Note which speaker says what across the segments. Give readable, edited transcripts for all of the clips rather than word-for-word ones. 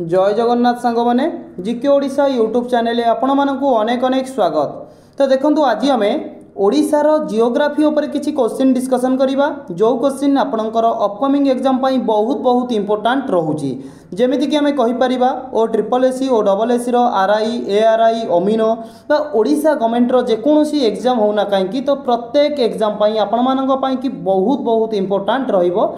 Speaker 1: जय जगन्नाथ सांग मैंने जीके ओडिशा यूट्यूब चैनल आपण मानकु अनेक अनेक स्वागत। तो देखंतु आज आम ओडिशार जियोग्राफी उपर किछि क्वेश्चन डिस्कशन करिबा जो क्वेश्चन आपणकर अपकमिंग एग्जाम पई बहुत बहुत इंपोर्टेंट रहूची। जेमिति कि आम कहि परिबा ओ ट्रिपल एसी ओ डबल एसी रो आरआई एआरआई अमीनो बा ओडिशा गवर्नमेंट रो जेकोसी एग्जाम होना कहीं तो प्रत्येक एग्जाम पई आपण मानक पई कि बहुत बहुत इंपोर्टेंट रहिबो।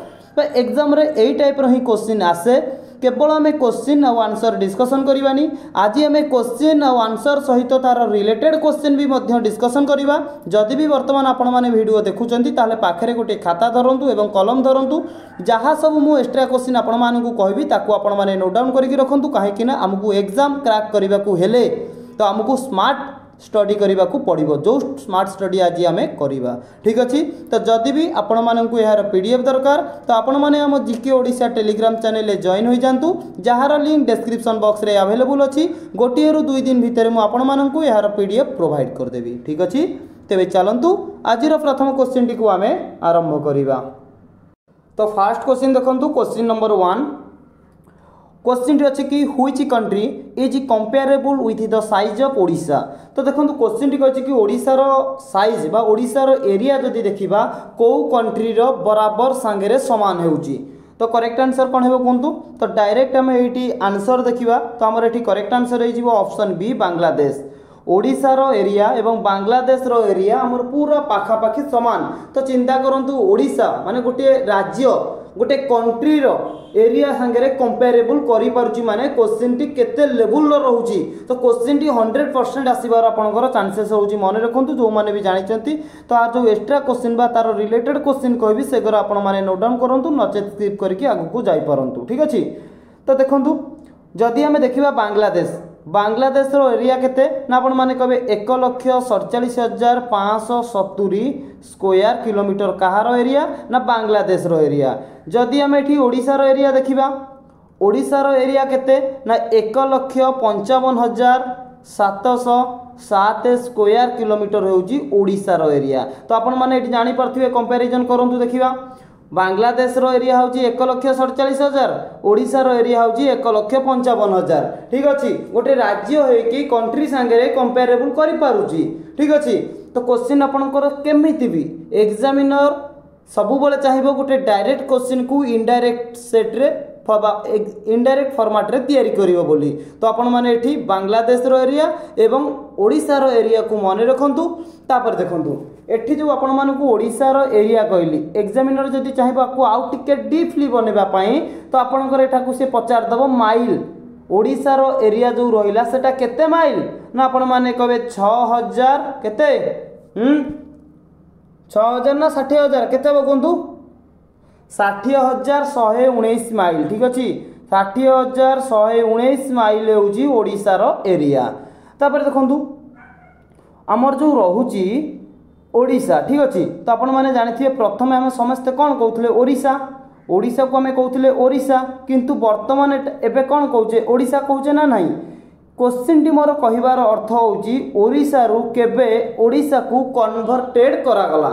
Speaker 1: एग्जाम रे एई टाइप रो ही क्वेश्चन आसे केवल आम क्वेश्चन और आंसर डिस्कसन करवानी। आज आम क्वेश्चन और आंसर सहित तार रिलेटेड क्वेश्चन भी डिस्कसन करवा। जदि भी वर्तमान आपण मैंने वीडियो देखुंत ताले पाखे गोटे खाता धरतु एवं कलम धरतु जहाँ सब मु एक्स्ट्रा क्वेश्चन आपण मानकु कहबी ताकू आपण माने नोट डाउन करके रखंतु कहीं ना आमको एग्जाम क्रैक करने को हेले तो आमको स्मार्ट स्टडी करने को पड़ो जो स्मार्ट स्टडी आज आम करवा। ठीक अच्छे तो जदि भी आपण मानकु यार पीडीएफ दरकार तो आपण माने आम GK Odisha Telegram channel join हो जातु जार लिंक डिस्क्रिप्शन बॉक्स रे अवेलेबल अच्छी। गोटे रु 2 दिन भितर मुझे आपण मानकु यार पीडीएफ प्रोवाइड करदेवी। ठीक अच्छे तेरे चलतु आज प्रथम क्वेश्चन टी आम आरंभ करवा। तो फास्ट क्वेश्चन देखंतु क्वेश्चन नंबर 1 क्वेश्चन अच्छे कि which country is comparable with the size of Odisha. तो देखो क्वेश्चन टी अच्छे कि ओडिशार साइज बा ओडिशार एरिया जदि देखा कौ कंट्री रो बराबर सांगे समान होउची तो करेक्ट आंसर कौन है कहतु। तो डायरेक्ट आम ये आंसर देखा तो आमर ये करेक्ट आंसर हो ऑप्शन बी बांग्लादेश। ओडिशार एरिया एवं बांग्लादेश रो एरिया आमर पूरा पाखापाखि समान। तो चिंता करंतु ओडिशा माने गोटे राज्य गोटे कंट्री रो एरिया सांगे कंपेरेबल करि पारुची माने क्वेश्चन टी केते लेवल रो रहउची। तो क्वेश्चन टी 100% आसीबार आपनकर चांसेस होउची मने रखंतु जो माने भी जानिचंती। तो आ जो एक्स्ट्रा क्वेश्चन बा तार रिलेटेड क्वेश्चन कहबी सेगर आपण माने नोट डाउन करंतु नचेत स्किप करके आगु को जाई परंतु। ठीक अछि तो देखंतु जदि हमें देखिबा बांग्लादेश रो एरिया केते ना आपण माने कहबे 1,47,570 स्क्वायर किलोमीटर कहारो एरिया ना बांग्लादेश रो एरिया। जदि आम ये ओडिशा रो एरिया देखिबा ओडिशा रो एरिया केते ना 1,55,707 स्क्वायर किलोमीटर होउची ओडिशा रो एरिया। तो आपण माने एठी जानि परथिबे कंपैरिजन करंतु देखिबा बांग्लादेश रो एरिया होची 1,47,000 ओडिशा रो एरिया होची 1,55,000। ठीक अच्छे गोटे राज्य है कि कंट्री सांगे कंपेरेबल करि पारुची। ठीक अच्छे तो क्वेश्चन आपनकर केमिति भी एग्जामिनर सबु बेले चाहिबो गोटे डायरेक्ट क्वेश्चन को इनडायरेक्ट सेट रे इनडायरेक्ट फॉर्मेट रे तैयारी करिवो बोली। तो आपण माने एठी बांग्लादेश रो एरिया एवं ओडिशा रो एरिया को माने रखंतु। तापर देखंतु एठी जो आपण मानकु ओडिशा रो एरिया कहली एग्जामिनर जदि चाहिबो आपको आउ टिके डीपली बनेबा पई तो आपनकर एठा को से पचार दबो माइल ओडिशा रो एरिया जो रहिला सेटा केते माइल ना आपण माने कहबे 6000 केते 6000 ना 60000 केते बकंतु 60,119 माइल। ठीक अच्छे 60,119 माइल होउची ओडिशा रो एरिया। तापर देखंतु हमर जो रहुची ओडिशा। ठीक अच्छे तो आपण माने जानिथिबे प्रथमे हम समस्त कोन कहउथले ओडिशा को आम कहते ओडिशा किंतु वर्तमान एबे कौन कौचे ओडिशा कौचे ना नहीं। क्वेश्चन टी मोर कहिबार अर्थ होउची ओडिशा रु केबे ओडिशा को कन्वर्टेड करागला।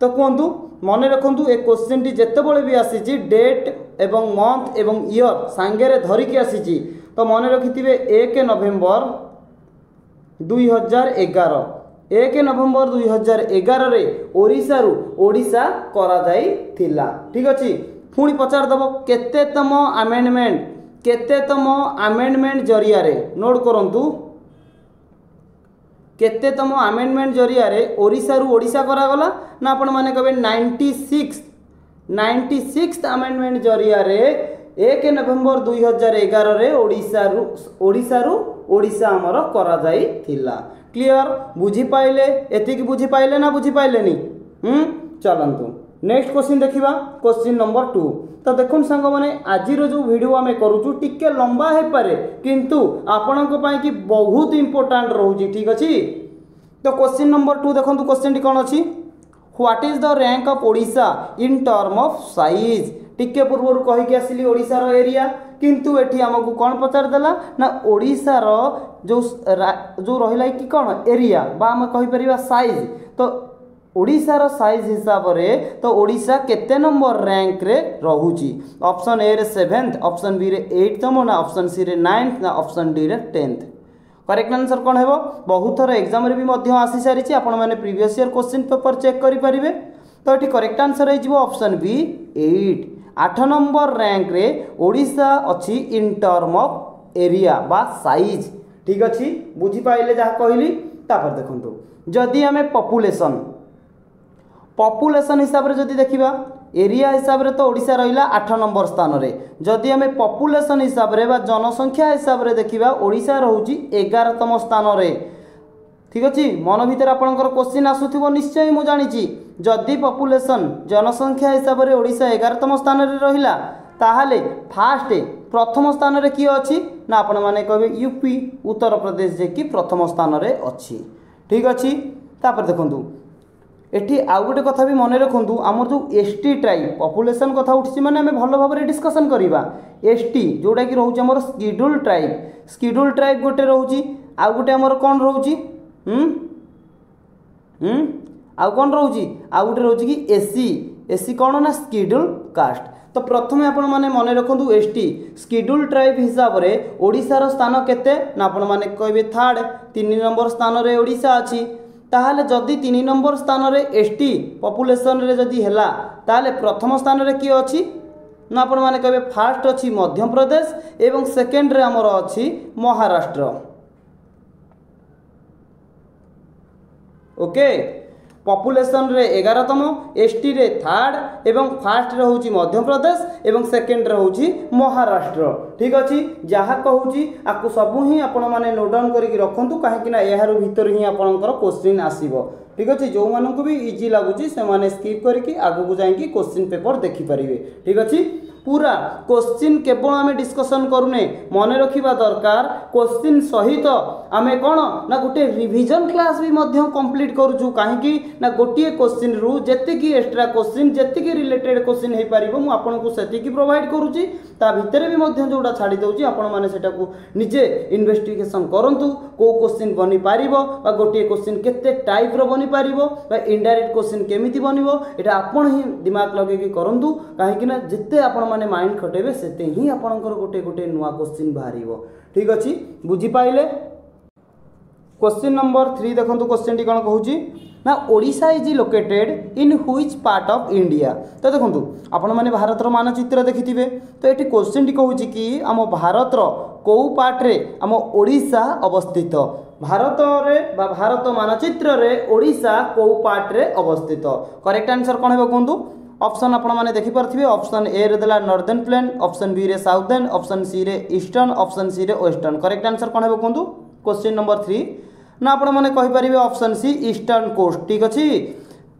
Speaker 1: तो कहतु मन रखु ए क्वेश्चन टी जेतेबेले भी आसी डेट एवं मंथ एवं ईयर सांगे धरिकी आसी तो मन रखिथिबे 1 नवेम्बर 2011 1 नवेम्बर 2011 रे ओडिशा रु ओडिशा करा जाई थिला। ठीक अच्छे पुणी पचार दब केतेतम आमेंडमेंट जरिया रे नोट करंतु केतेतम आमेंडमेंट जरिया रे ओडिशा रु ओडिशा करा गला ना आपण माने कहबे 96 आमेंडमेंट जरिया रे 1 नवेम्बर 2011 रे ओडिशा रु ओडिशा हमर करा जाई थिला। क्लियर बुझी पाइले एतिक बुझी पाइले ना बुझी पाइले नी चलंतु नेक्स्ट क्वेश्चन देखिबा क्वेश्चन नंबर 2। तो देखुन सांग माने आज जो वीडियो आमे करूचु टिके लंबा है पारे किंतु आपनक पई कि बहुत इंपोर्टेंट रहउची। ठीक अछि तो क्वेश्चन नंबर 2 देखंतु क्वेश्चन टी कोन अछि what is the rank of Odisha in term of size. टिके पूर्व कहि आसिली ओडिशा रो एरिया किंतु एठी हमकु कोन पचार देला ना ओडिशा रो जो रहिला कि कोन एरिया बा हम कहि परिबा साइज। तो ओडिशार साइज हिसाब से तो ओडिशा केते नंबर रैंक रे रहुची ऑप्शन ए रे 7th ऑप्शन बी रे 8th ना ऑप्शन सी रे 9th ना ऑप्शन डी रे 10th करेक्ट आंसर कौन है बहुत थर एग्जाम रे भी मध्य आसी सारी आपण मैंने previous year question paper check करि परिबे तो ये करेक्ट आंसर है ऑप्शन बी 8 नंबर रैंक रे ओडिशा अच्छी इन टर्म ऑफ एरिया बा साइज ठीक अच्छी बुझी पाइले जहाँ कहली तापर देखंतु जदि आमे पॉपुलेशन हिसाब रे जदि देखिबा एरिया हिसाब रे तो ओडिशा रहिला 8 नंबर स्थान रे जदि आमे पॉपुलेशन हिसाब रे बा जनसंख्या हिसाब रे देखिबा ओडिशा रहउची 11तम स्थान रे ठीक अच्छे मन भीतर आपंकर क्वेश्चन आसुथिबो निश्चय मु जानिछि जदि पॉपुलेशन जनसंख्या हिसाब रे ओडिशा 11तम स्थान रे रहिला ताहाले फास्ट प्रथम स्थान रे किए अछि ना आपण माने कहबे यूपी उत्तर प्रदेश जे कि प्रथम स्थान रे अछि ठीक अच्छी तापर देखंतु एठी आउ गोटे कथा भी मन रखु आमर जो एसटी ट्राइब पॉपुलेशन कथा उठी माने आम भल भाव डिस्कसन करवा एसटी जोटा कि रोचे आमर स्केड्यूल ट्राइब गोटे रोचे आउ गोटे आमर कौन रोचे आउ कौन रोचे आउ गोटे रोचे कि एससी एससी कौन ना स्केड्यूल कास्ट तो प्रथम आपण माने मन रखु एसटी स्केड्यूल ट्राइब हिसाब रे ओडिशार स्थान केते ना आपण माने कहबे 3rd 3 नंबर स्थान रे ओडिशा अछि ताहले जदि 3 नंबर स्थान रे एसटी पॉपुलेशन रे जदि हैला ताहले प्रथम स्थान रे की अछि ना आपण माने कहबे फर्स्ट अछि मध्य प्रदेश एवं सेकंड रे हमर अछि महाराष्ट्र ओके पॉपुलेशन रे 11तम एसटी रे 3rd एवं फर्स्ट रे होची मध्य प्रदेश एवं सेकंड रे होची महाराष्ट्र ठीक अछि जहाँ कहूची आपको सबू ही आपण माने नोट डाउन करके रखंतु काहे कि ना एहार भीतर ही आपनकर क्वेश्चन आसीबो ठीक अछि जो मानन को भी इजी लागुची से माने स्किप करके आगु को जाई कि क्वेश्चन पेपर देखि परिबे ठीक अछि पूरा क्वेश्चन केवल आम डिस्कसन करूने मन रखा दरकार क्वेश्चन सहित आम कौन ना गोटे रिविजन क्लास भी कंप्लीट करूँ कहीं ना गोटे क्वेश्चन रु जी एक्स्ट्रा क्वेश्चन जी रिलेटेड क्वेश्चन हो पार मुझे से प्रोवाइड करुँची ता भितर भी जोड़ा छाड़ी दूसरी आपण मैंने निजे इन्वेस्टिगेशन करूँ कौ क्वेश्चन बनी पार गोटे क्वेश्चन केते टाइप रो बनी पार इनडायरेक्ट क्वेश्चन केमिति बनइबो एटा आपण ही दिमाग लगे कि करंतु काहे कि ना जिते आपण माने माइंड खटेबे सेते ही आपणकर गोटे गोटे नुआ क्वेश्चन बाहरिबो ठीक अछि बुझी पाइले क्वेश्चन नंबर 3 देखंतु क्वेश्चन टी कोन कहूची ना Odisha is located in which part of India तो देखंतु आपण माने भारत रो मानचित्र देखिथिबे तो एटी क्वेश्चन टी कहूची कि हम भारत रो को पार्ट रे हम ओडिशा अवस्थित भारत रे बा भारत मानचित्र रे ओडिशा को पार्ट रे अवस्थित करेक्ट आंसर कोन हेबो कोंतु ऑप्शन आपण माने देखि परथिबे ऑप्शन ए रे देला नॉर्दर्न प्लेन ऑप्शन बी रे साउदर्न ऑप्शन सी रे ईस्टर्न ऑप्शन सी रे वेस्टर्न करेक्ट आंसर कोन हेबो कोंतु क्वेश्चन नंबर 3 ना आपण माने कहि परिबे ऑप्शन सी ईस्टर्न कोस्ट ठीक अछि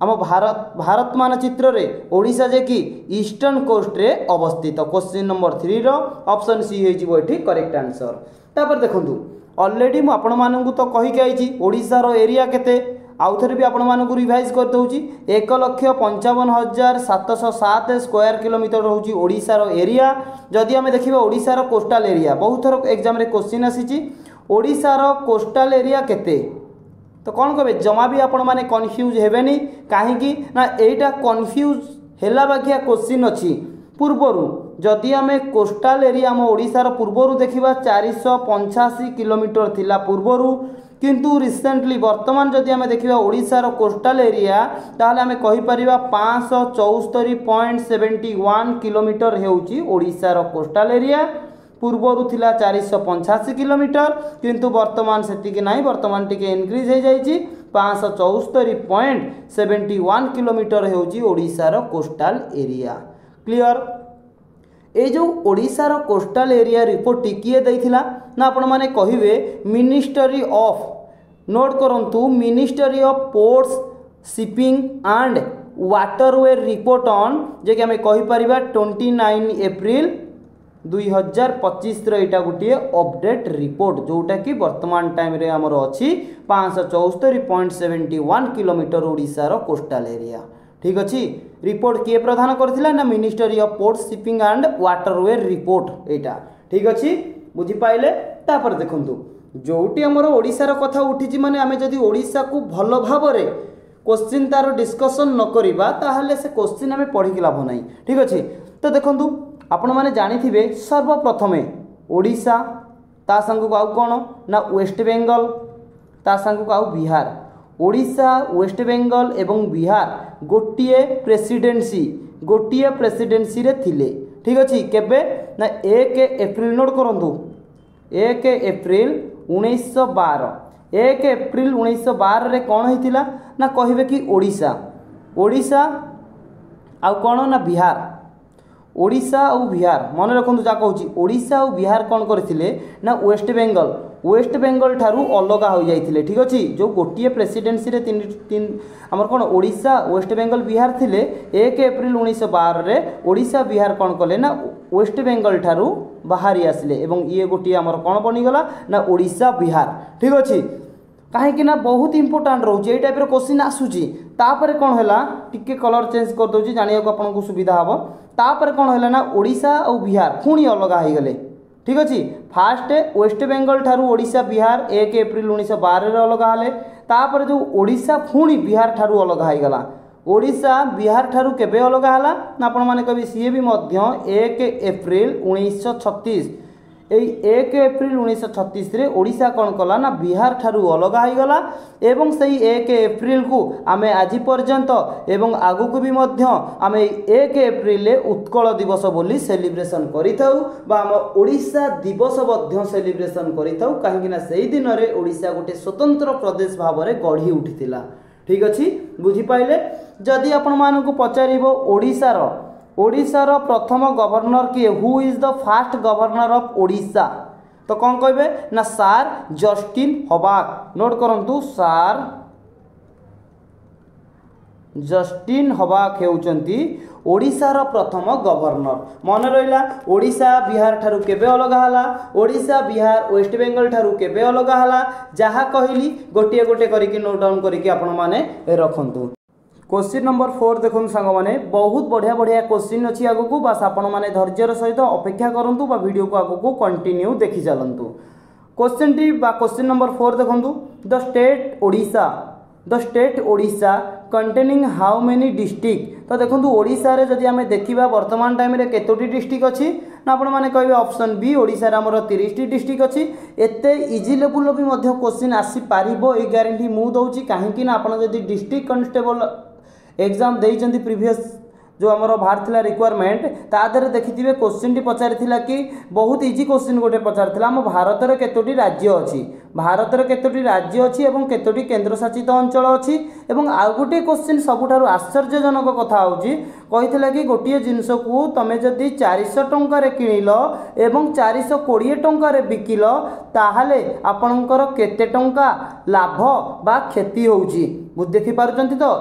Speaker 1: हम भारत मानचित्र रे ओडिशा जे कि ईस्टर्न कोस्ट रे अवस्थित क्वेश्चन नंबर 3 रो ऑप्शन सी हे जिवो एठी करेक्ट आंसर तापर देखंतु ऑलरेडी मु आपण मानंकु तो कहि के आइची ओडिशा रो एरिया केते आउ थे भी आपण मानक रिवाइज कर दउची 1,55,707 स्क्वायर किलोमीटर रोची ओडिशा रो एरिया जदि आमे देखिबा ओडिशा रो कोस्टल एरिया बहुत थर एग्जाम रे क्वेश्चन आसीची ओडिशा रो कोस्टल एरिया केते तो कौन कहबे जमा भी आपण माने कन्फ्यूज हेबेनी काहे कि ना एटा कन्फ्यूज हेला बाकिया क्वेश्चन अछि पूर्वरु जदि आमे कोस्टल एरिया हम ओडिशा रो पूर्वरु देखिबा 485 किलोमीटर थिला पूर्वरु किंतु रिसेंटली वर्तमान जदि आमे देखिबा ओडिशा रो कोस्टल एरिया ताहले आमे कहि परिबा 574.71 किलोमीटर हेउची ओडिशा रो कोस्टल एरिया पूर्वरु थिला 485 किलोमीटर किंतु वर्तमान सेतिके नाही वर्तमान टिके इनक्रीज हे जाईची 574.71 किलोमीटर हेउची ओडिशा रो कोस्टल एरिया क्लियर ए जो ओडिशा रो कोस्टल एरिया रिपोर्ट टिकिए दैथिला ना आपण माने कहिवे मिनिस्ट्री ऑफ नोट करंतु ministry of ports shipping and waterway report on जे कि हमें कहि परिबा 29 अप्रैल 2025 रो एटा गुटिए अपडेट रिपोर्ट जोटा कि वर्तमान टाइम रे हमर अछि 574.71 किलोमीटर ओडिशा रो कोस्टल एरिया ठीक अच्छी रिपोर्ट किए प्रदान करथिला ना ministry of port shipping and waterway report एटा ठीक अच्छी बुझी पाइले तापर देखंतु जोटी हमर ओडिसा रो कथा उठिची माने आमे जदी ओडिसा को भलो भाबरे क्वेश्चन तार डिस्कसन न करिबा ताहले से क्वेश्चन आमे पढ़ी कि लाभ नाही। ठीक अछि। तो देखंतु आपण माने जानिथिबे सर्वप्रथमे ओडिशा ता संग को आउ कोन ना वेस्ट बेंगल ता संग को आउ बिहार। ओडिशा वेस्ट बेंगल एवं बिहार गोटिए प्रेसिडेंसी रे थिले। ठीक अछि। केबे ना 1 एप्रिल नोट करंतु 1 एप्रिल 1912 1 एप्रिल 1912 रे कौन होइतिला ना कहिबे कि ओडिशा आउ कौन ना बिहार। ओडिशा और बिहार मन रखु जा कहूँ ओडिशा और बिहार कौन करथिले ना वेस्ट बेंगल ठारू अलग हो जाइथिले। ठीक अछि। जो गोटिए प्रेसिडेंसी रे तीन हमर कौन ओडिशा वेस्ट बेंगल बिहार थिले 1 एप्रिल 1912 रे ओडिशा बिहार कौन कले ना वेस्ट बेंगल ठारू बाहरी आसिले एवं ये गोटिए हमर कौन बनिगला ना ओडिशा बिहार। ठीक अछि। कहीं ना बहुत इंपोर्टाट रोचे ये टाइप क्वेश्चन आसूची तापर कौन है टिके कलर चेंज कर दूसरी जाना को आपको सुविधा हम तापर कौन है ना ओडिशा और बिहार पुणी अलग हो गले। ठीक अच्छे। फास्ट वेस्ट बेंगल ठारू ओडिशा बिहार 1 एप्रिल 1912 अलग हेले तापर जो ओडिशा पुणी बिहार ठारू अलग हो गला। ओडिशा बिहार ठारू केबे अलग है ना आपण माने कभी सी भी 1 एप्रिल 1936 1 एप्रिल 1936 रे ओडिशा कौन कला ना बिहार ठारू अलग हो गला एवं सही 1 एप्रिल को आमे आज पर्यंत एवं आगु को भी मध्य आमे 1 एप्रिल उत्कल दिवस बोली सेलिब्रेशन करिथाउ बा हम ओडिशा दिवस मध्य सेलिब्रेशन करिथाउ काहेकि ना सेही दिन रे ओडिशा गोटे स्वतंत्र प्रदेश भाव में गढ़ी उठिथिला। ठीक अछि। बुझी पाइले। जदि आपण मानकु पचारिबो ओडिशार प्रथम गवर्नर किए who is the fast governor of Odisha तो कौन कहे ना सार जस्टिन हबाक। नोट करंतु सार जस्टिन हबाक हेउचंती ओडिशार प्रथम गवर्नर। मन रहिला ओडिशा बिहार ठारू केबे अलग हला ओडिशा बिहार वेस्ट बेंगल ठारू केबे अलग हला जहा कहली गोटे गोटे करिकि नोट डाउन करिकि आपण माने रखंतु। क्वेश्चन नंबर 4 देखो सांग मैंने बहुत बढ़िया बढ़िया क्वेश्चन अच्छी आगु को बस आपण मैंने धैर्यर सहित अपेक्षा करूँ वीडियो को आगु को कंटिन्यू देखी चलतु। क्वेश्चन टी क्वेश्चन नंबर 4 देखो the state Odisha containing how many district. तो देखो ओडिशा रे जदि आमे देखिबा वर्तमान टाइम रे केतोटी डिस्ट्रिक्ट अछि ना आपण माने कहबे ऑप्शन बी ओडिशा रे हमर 30 टी डिस्ट्रिक्ट अछि। एते इजी लेवल भी मध्य क्वेश्चन आसी पारिबो ए ग्यारंटी मु दउची काहेकि ना आपण जदि डिस्ट्रिक्ट कांस्टेबल एग्जाम देइचंती प्रीवियस जो आमर बाहर थिला रिक्वायरमेंट तादरे देखिथिबे क्वेश्चन टी पचारिथिला कि बहुत इजी क्वेश्चन गोटे पचारिथिला हम भारत रे केतोटी राज्य अछि एवं केतोटी केंद्र शासित अंचल अछि एवं आ गोटे क्वेश्चन सबुठारु आश्चर्यजनक कथा होची कहिथिला कि गोटिए जिंस को तमे जदि 400 टंका रे किनिलो एवं 420 टंका रे बिकिलो ताहाले आपनकर केते टंका लाभ बा क्षति होउची देखि पारुचंती तो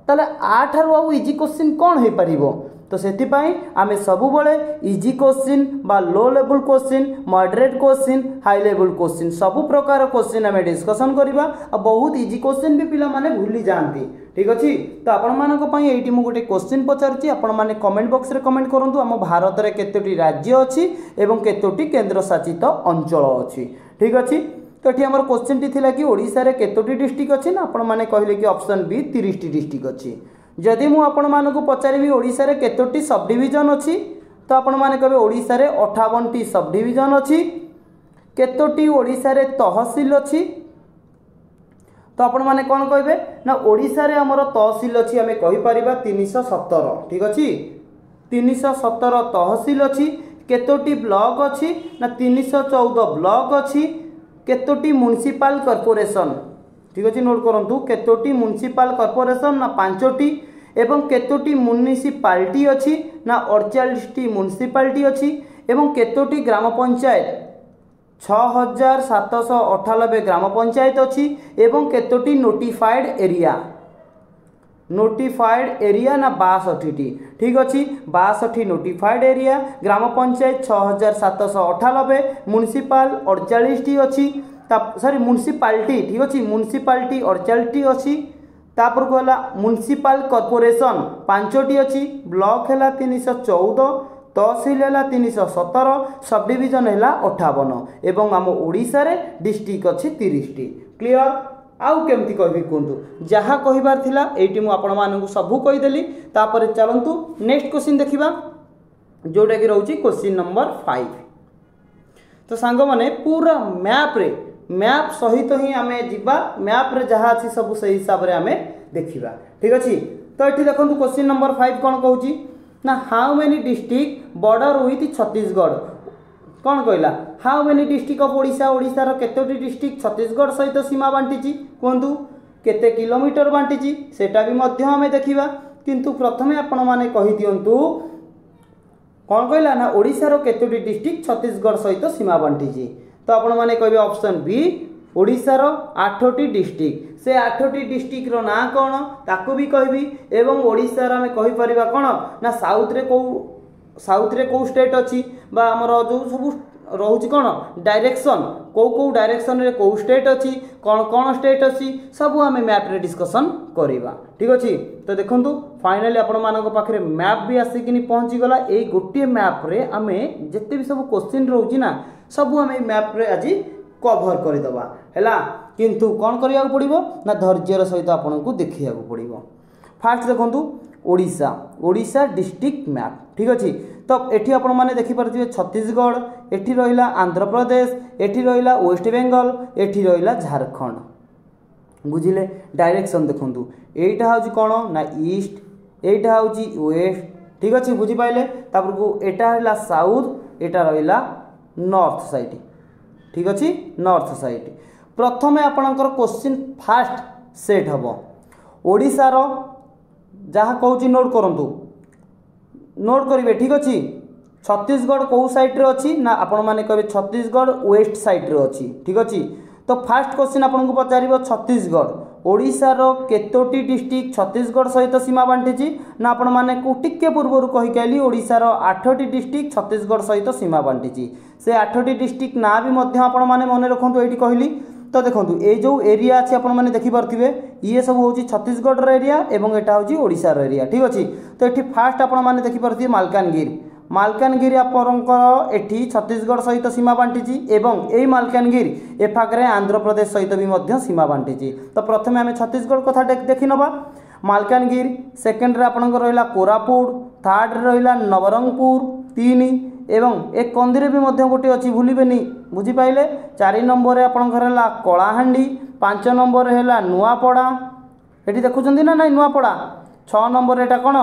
Speaker 1: ताले आठारु आउ इजी क्वेश्चन कौन हो पारिबो। तो सेतिपाई आमे सबु बळे इजी क्वेश्चन बा low level question moderate question high level question सबु प्रकार क्वेश्चन आमे डिस्कशन करिबा आ बहुत इजी क्वेश्चन भी पिला माने भूली जानती। ठीक अछि। तो आपण मानक पई एठी मु गोटे क्वेश्चन पचारची आपण माने कमेंट बॉक्स रे कमेंट करंतु हम भारत रे केतोटी राज्य अछि एवं केतोटी केंद्र शासित अंचल अछि। ठीक अछि। तो ये आम क्वेश्चन टी थिला कि ओडिशा रे केतोटी डिस्ट्रिक्ट अच्छी ना आपण मैंने कहले कि ऑप्शन बी 30 टी डिस्ट्रिक्ट अच्छी। जदि मु आपण मानक पचारि ओडिशा रे केतोटी सब डिवीजन अच्छी तो आपण मैंने कहबे ओडिशा रे 58 टी सब डिवीजन अच्छी। केतोटी ओडिशा रे तहसील अच्छी तो आपण मैंने कौन कहबे ना ओडिशा रे हमर तहसील अच्छी आमे कहि परिबा 317। ठीक अच्छी। 317 तहसील अच्छी। केतोटी ब्लॉक अच्छी ना 314 ब्लॉक अच्छी। केतोटी म्युनिसिपल कॉर्पोरेशन। ठीक अच्छे। नोट करंतु केतोटी म्युनिसिपल कॉर्पोरेशन ना 5टी एवं केतोटी म्युनिसिपालिटी अच्छी ना 48 टी म्युनिसिपालिटी अच्छी एवं केतोटी ग्राम पंचायत 6798 ग्राम पंचायत अच्छी एवं केतोटी नोटिफाइड एरिया ना 62 टी। ठीक अच्छी। 62 नोटिफाइड एरिया ग्राम पंचायत 6798 म्युनिसिपल 48 टी अच्छी सॉरी म्युनिसिपालिटी। ठीक अच्छी। म्युनिसिपालिटी 48 टी अच्छी। तापर को हला म्युनिसिपल कॉर्पोरेशन 5टी अच्छी। ब्लॉक है 314 तहसील है 317 सब डिविजन है 58 एवं आम ओडिशा रे डिस्ट्रिक्ट अच्छी 30 टी। क्लियर। आउ केमती कहबी कहतु जहाँ कहबार थिला एटी मु आपण मानकु सबु कहीदेली। तापर चलतु नेक्स्ट क्वेश्चन देखिबा जोटा कि रोची क्वेश्चन नंबर 5। तो सांग माने पूरा मैप सहित ही आम जीवा मैप रे जहाँ अच्छी सब से हिसाब से आम देखा ठीक अच्छे। तो ये देखो क्वेश्चन नंबर 5 कौन कहूँ ना how many district border with Chhattisgarh कौन कहला how many district of Odisha ओडिशार केतोटी डिस्ट्रिक्ट छत्तीसगढ़ सहित सीमा बांटी कहतु केते किलोमीटर बांटी सेटा भी मध्य आम देखा। किंतु प्रथमे आपण माने कहि दियंतु कौन कहला ना ओडिशार केतोटी डिस्ट्रिक्ट छत्तीसगढ़ सहित सीमा बांटी। तो आपण माने कहबे ऑप्शन बी ओडिशार 8टी डिस्ट्रिक्ट से 8टी डिस्ट्रिक्ट रो ना कौन ताकू भी कहबी एवं ओडिशार आमे कहि परिबा कौन ना साउथ रे को स्टेट अछि बा हमर जो सब रोच कौन डायरेक्शन कौ डायरेक्शन रे कौ स्टेट अच्छी कौन कौन स्टेट अच्छी सब आम मैप रे डिस्कसन करवा ठीक अच्छे। तो देखंतु फाइनली आपण मानक पाखरे मैप भी आसिकिनी पहुँची गला। ए गोटे मैप रे आमे जिते भी सब क्वेश्चन रोची ना सब आम मैप रे आज कभर करदेवा है। किंतु कौन करिया पड़िबो ना धैर्यर सहित आपको देखिया पड़िबो। फास्ट देखंतु ओडिशा डिस्ट्रिक्ट मैप ठीक अच्छे। तो एठी आपण माने देखि पारथिबे छत्तीसगढ़ एठी रहिला आंध्र प्रदेश एठी रहिला वेस्ट बेंगल एठी रहिला झारखंड बुझिले। डायरेक्शन देखंतु एटा होची कोन ना ईस्ट एटा होची वेस्ट ठीक अच्छे बुझी पाइले। तापर को एटा हला साउथ एटा रहिला नॉर्थ साइड ठीक अच्छे नॉर्थ साइड। प्रथमे आपणकर क्वेश्चन फास्ट सेट हबो ओडिशा रो जहाँ कहूँ नोट करंतु नोट करेंगे ठीक अच्छे। छत्तीसगढ़ कौ साइड रे अच्छी ना आपण मैंने कहे छत्तीसगढ़ वेस्ट साइड रे अच्छी ठीक अच्छे। तो फास्ट क्वेश्चन आपको पचार छत्तीसगढ़ ओडिशार केतोटी डिस्ट्रिक्ट छत्तीसगढ़ सहित सीमा बांटी ना आपण मैंने टिके पूर्व कही ओडिशार 8टी डिस्ट्रिक्ट छत्तीसगढ़ सहित सीमा बांटी से 8टी डिस्ट्रिक्ट ना भी आपण मैंने मन रखु ये कहली। तो देखो ये जो एरिया अच्छे आपण मैंने देखिपे ये सब हूँ छत्तीसगढ़ एरिया एवं एटा हूँ ओडिशार एरिया ठीक अच्छे। तो ये फास्ट आपण मैंने देखिपे मालकानगिरी आपंकर एठी छत्तीसगढ़ सहित सीमा बांटी एवं यही मालकानगिरी एफाकरे आंध्र प्रदेश सहित भी सीमा बांटी। तो प्रथमे आम छत्तीसगढ़ कथा देखी नवा मालकानगिरी सेकेंड रे आपंकर रहा कोरापुट थर्ड रहा नवरंगपुर 3 एवं एक कंदीरे भी गोटे अच्छी भूलें बुझीपारे 4 नंबर आपंकर कलाहांडी 5 नंबर है नुआपड़ा ये देखुं ना ना नुआपड़ा 6 नंबर एटा कौन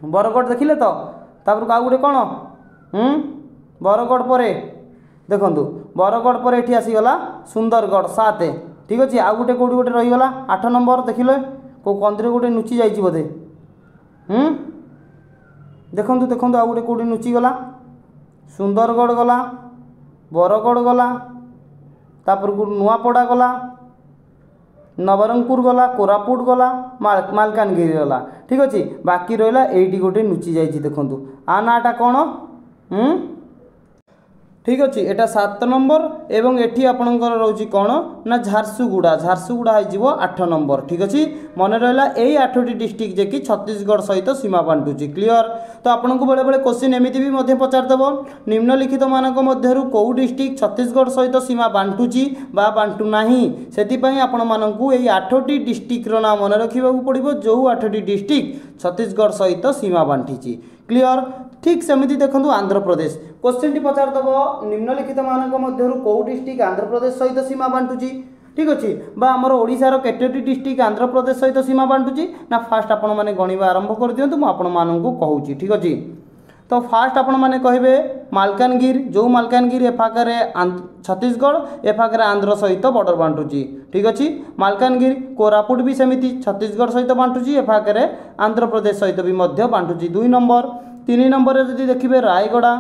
Speaker 1: बरगढ़ देखिले। तो तापर आउ गोटे कौन बरगढ़ पर देखु बरगढ़ पर ये आसीगला सुंदरगढ़ 7 ठीक अच्छे। आउ गोटे कौटी गोटे रहीगला 8 नंबर देखिले कौ कंदीरे गोटे नुची जाइए बोधे देखु आउ गोटे कौटी नुची गला सुंदरगढ़ गला बरगढ़ गला तापर नुआपड़ा गला नवरंगपुर गला कोरापुट गला मालकानगिरी गला ठीक अच्छे। बाकी रहा ये गोटे नुची जाइए देखु आ नाटा कौन ठीक अच्छे एटा 7 नंबर एवं एठी आपणकर रोची कौन ना झारसुगुड़ा हो 8 नंबर ठीक अच्छे। मन रहा यही 8टी डिस्ट्रिक्ट जे कि छत्तीसगढ़ सहित सीमा बांटुची क्लियर। तो आपको बेले बेले क्वेश्चन एमती भी पचारदेव निम्नलिखित मानक मध्यरु कौ डिस्ट्रिक्ट छत्तीसगढ़ सहित सीमा बांटुची बा बांटू नाही सेतिपई आपण मानकु एही 8टी डिस्ट्रिक्ट रो नाम मन रखिबा पड़िबो जो 8टी डिस्ट्रिक्ट छत्तीसगढ़ सहित सीमा बांटीची क्लियर। ठीक सेमिति देखंतु आंध्र प्रदेश क्वेश्चन टी पचारदेव निम्नलिखित मानक मध्यरु कौ डिस्ट्रिक्ट आंध्र प्रदेश सहित सीमा बांटुची ठीक अच्छे बा आमर ओडिशार केतोटी डिस्ट्रिक्ट आंध्र प्रदेश सहित सीमा बांटुची ना फास्ट आपण माने गणिबा आरंभ कर दियंतु मु आपण मानकु कहूची ठीक अच्छे। तो फास्ट आपण माने कहिबे मालकानगिरी जो मालकानगिरी एफाकरे छत्तीसगढ़ एफाकरे आंध्र सहित बॉर्डर बांटुची ठीक अच्छे। मालकानगिरी कोरापुट भी सेमिति छत्तीसगढ़ सहित बांटुची एफाकरे आंध्र प्रदेश सहित भी मध्य बांटुची 2 नंबर। 3 नंबर जदि देखिबे रायगड़ा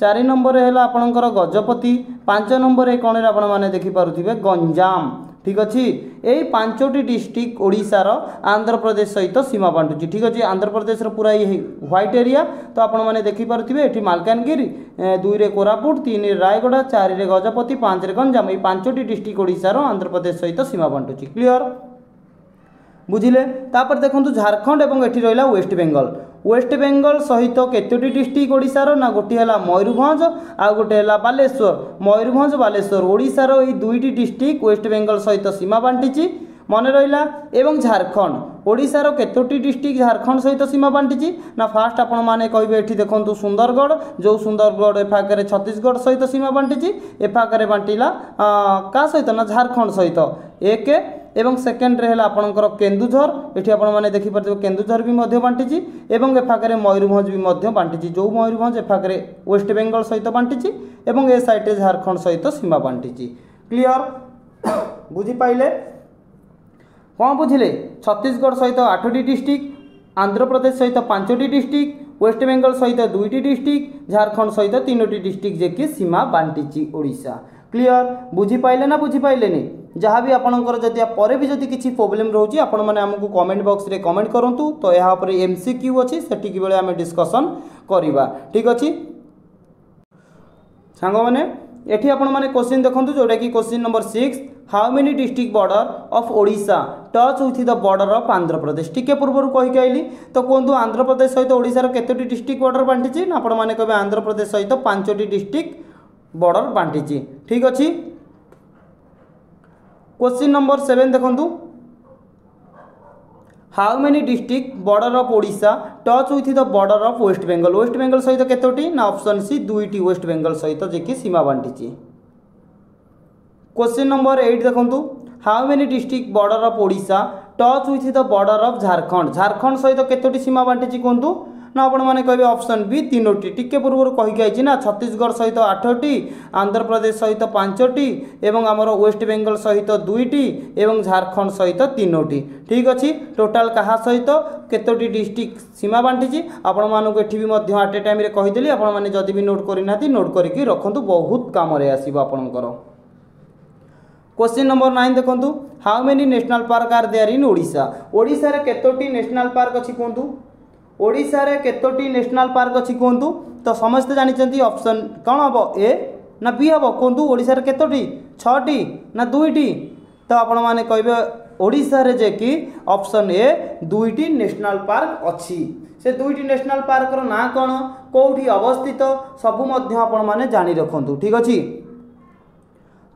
Speaker 1: 4 नंबर है आपणकर गजपति 5 नंबर ए कौन आपण मैंने देखिपे गंजाम ठीक अच्छे। यही 5टी डिस्ट्रिक्ट ओडिशार आंध्र प्रदेश सहित सीमा बांटुची ठीक अच्छे। आंध्र प्रदेश पूरा ये व्हाइट एरिया तो आपण मैंने देखिपे ये मालकानगिरी 2 रे कोरापुट 3 रे रायगड़ा 4 रे गजपति 5 रे गंजाम ये 5टी डिस्ट्रिक्ट ओडिशार आंध्र प्रदेश सहित सीमा बांटुची क्लियर बुझिले। तापर देखंतु झारखंड एवं एठी रहिला वेस्ट बेंगल सहित केतोटी डिस्ट्रिक्ट ओडिशार ना गोटे है मयूरभंज आ गोटे है बालेश्वर मयूरभंज बालेश्वर ओडिशार ये दुईटी डिस्ट्रिक्ट वेस्ट बेंगल सहित सीमा बांटी मन रहा एवं झारखंड ओडिशार केतोटी डिस्ट्रिक्ट झारखंड सहित सीमा बांटी ना फास्ट आपण मैंने कहे ये देखो सुंदरगढ़ जो सुंदरगढ़ एफाक छत्तीसगढ़ सहित सीमा बांटी एफाक बांटिला क्या सहित ना झारखंड सहित एक एवं सेकेंड रे है आपणकर केन्दुझर ये आपने देखिपारे केन्दुझर भी बांटी एवं एफाक मयूरभंज भी बांटी जो मयूरभंज एफाक वेस्ट बेंगल सहित बांटी एवं ए साइड झारखंड सहित सीमा बांटी क्लियर बुझीपाइले कौन बुझिले छत्तीसगढ़ सहित 8टी डिस्ट्रिक्ट आंध्र प्रदेश सहित 5टी डिस्ट्रिक्ट वेस्ट बेंगल सहित 2टी डिस्ट्रिक्ट झारखंड सहित 3टी डिस्ट्रिक्ट जे कि सीमा बांटी ओडिशा क्लियर बुझीपाइले ना बुझीपाइले जहाँ भी आपंकर जदि पर भी जदि किसी प्रोब्लेम रोचे आपण मैंने आमको कमेंट बॉक्स रे कमेंट करूँ तो यहाँ पर MCQ अच्छी सेटिक बेले आम डिस्कसन करवा ठीक अच्छे सांग मैंने एठी आपण माने क्वेश्चन देखंतु जोटा कि question number 6 how many district border of Odisha touch with the border of Andhra Pradesh टिके पूर्व कहीकि आइली तो कहतु आंध्र प्रदेश सहित ओडिशार केतोटी डिस्ट्रिक्ट बॉर्डर बांटी ना आपण माने कहबे आंध्र प्रदेश सहित 5टी डिस्ट्रिक्ट बॉर्डर बांटी ठीक अच्छे क्वेश्चन नंबर 7 देखंतु how many district border of Odisha touch with the border of West Bengal सहित केतोटी ना ऑप्शन सी 2टी वेस्ट बेंगल सहित जे कि सीमा बांटी क्वेश्चन नंबर 8 देखंतु how many district border of Odisha touch with the border of Jharkhand सहित केतोटी सीमा बांटी कहतु ना आपण मैंने कहे ऑप्शन बी 3टी टिके पूर्व कहीकि ना छत्तीसगढ़ सहित 8टी आंध्र प्रदेश सहित 5टी एवं आमर वेस्ट बेंगल सहित 2टी एवं झारखंड सहित 3टी ठीक अच्छे टोटाल कहा सहित केतोटी डिस्ट्रिक्ट सीमा बांटी आपण मानक एठी भी मध्य एट ए टाइम रे कहीदेली आपण माने जदि भी नोट करना नोट करके रखंतु बहुत काम रे आसीबो आपणकर क्वेश्चन नंबर 9 देखंतु how many national park are there in Odisha Odisha रे केतोटी नेशनल पार्क अछि कहंतु ओडिशा रे केतोटी नेशनल पार्क अछि कहंतु तो समस्त जानिचंती ऑप्शन कौन हम ए ना बी हम कहंतु ओडिशा रे केतोटी 6टी ना 2टी तो आपण माने कहबे ओडिशा रे जे कि ऑप्शन ए 2टी नेशनल पार्क अछि से 2टी नेशनल पार्क रो ना कोन कोठी अवस्थित सबु मध्य आपण माने जानि रखंतु ठीक अछि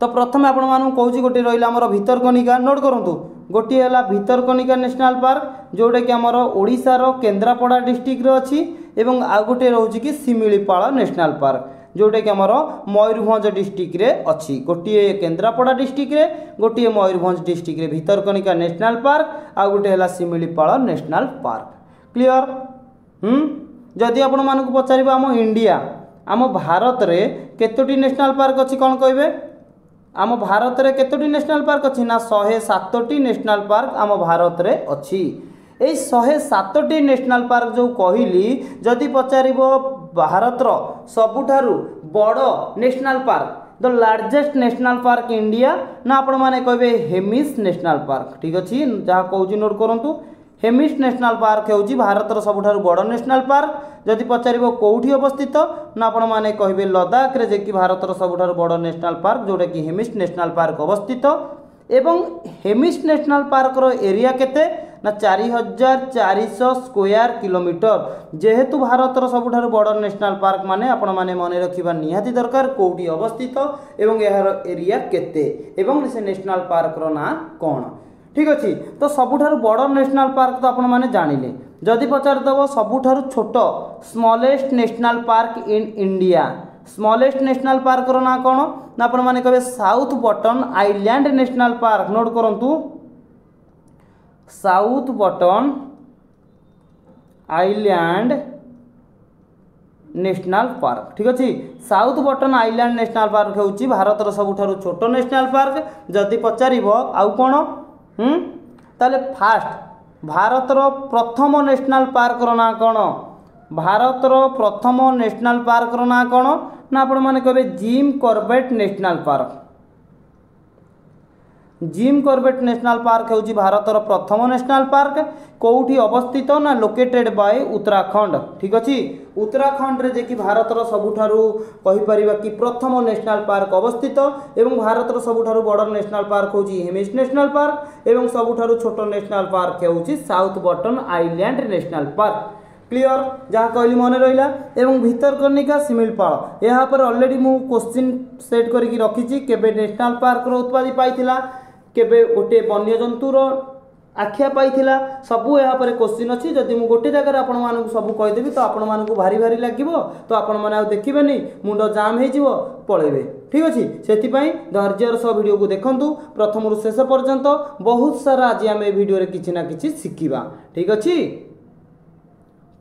Speaker 1: तो प्रथम आपण मानू कहूँ गोटे रहा आमर भितरकनिका नोट करूँ गोटे है भितरकनिका नेशनल पार्क जोटा कि आमर ओडिशार केन्द्रापड़ा डिस्ट्रिक्ट अच्छी एवं आउ गोटे रोचे कि शिमिलीपाल नेशनल पार्क जोटा कि आमर मयूरभंज डिस्ट्रिक्ट रे अच्छी गोटे केन्द्रापड़ा डिस्ट्रिक्ट रे गोटे मयूरभंज डिस्ट्रिक्ट रे भितरकनिका नेशनल पार्क आउ गोटे है शिमिलीपाल नेशनल पार्क क्लियर जदि आपण मानक पचार आम इंडिया आम भारत रे केतोटी नेशनल पार्क अच्छी कौन कहे आम भारत रे केतोटी नेशनल पार्क अच्छी ना 107टी नेशनल पार्क आम भारत रे अच्छी ए 107टी नेशनल पार्क जो कहली जदि पचार भारतर सबुठारु बड़ national park the largest national park India ना आपण माने कहबे हेमिस नेशनल पार्क ठीक अच्छे जहाँ कहूँ नोट करूँ हेमिस नेशनल पार्क होउची भारतर सबुठारु बड़ नेशनल पार्क जदि पचार कौटी अवस्थित ना आपण माने कहबे लद्दाख रे जे कि भारतर सबुठारु बड़ नेशनल पार्क जोटा कि हेमिस नेशनल पार्क अवस्थित एवं हेमिस नेशनल पार्क रो एरिया केते ना 4400 स्क्वायर किलोमीटर जेहेतु भारतर सबुठारु बड़ नेशनल पार्क माने आपण माने मने रखिबा निहाती दरकार कौटी अवस्थित एवं एहार एरिया केते एवं से नेशनल पार्क रो ना कोन ठीक अच्छे तो सबुठारु बड़ नेशनल पार्क तो आपण माने जानिले जदि पचार दब सबुठारु छोट smallest national park in India smallest national park रो ना कोन ना आपण माने कहबे South Button Island National Park note करंतु South Button Island National Park ठीक अच्छे South Button Island National Park होउची भारतर सबुठारु छोट नेशनल पार्क जदि पचारिबो आउ कोन ताले फास्ट भारतर प्रथम नेशनल पार्क रो ना कोन भारतर प्रथम नेशनल पार्क रो ना कोन ना आपण माने कहबे Jim Corbett national park Jim Corbett national Park होउची भारतर प्रथम नेशनल पार्क कोठी अवस्थित ना लोकेटेड बाय उत्तराखंड ठीक अच्छे उत्तराखंड रे जे कि भारतर सबुठारु कहि परिबा कि प्रथम नेशनल पार्क अवस्थित एवं भारतर सबुठारु बड़ नेशनल पार्क होउची हेमिस नेशनल पार्क एवं सबुठारु छोट नेशनल पार्क होउची south Button Island National park clear जहाँ कहली मन रहा एवं भितरकनिका शिमिलपाल यहाँ पर ऑलरेडी मु क्वेश्चन सेट करके रखी केबे नेशनल पार्क उत्पादी पाइथिला केबे गोटे वन्यजंतुर आख्या पाइथिला सबू यहाँ पर क्वेश्चन अच्छी जदि मु गोटे जगह आपण मानक सब कहीदेवी तो आपण मानक भारी भारी लगे तो आपण मैंने देखिए मुंड जाम हो पलैबे ठीक अच्छे से धैर्यर सह वीडियो को देखूँ प्रथम शेष पर्यंत बहुत सारा आज आम वीडियो किसी ना कि शिखा ठीक अच्छे।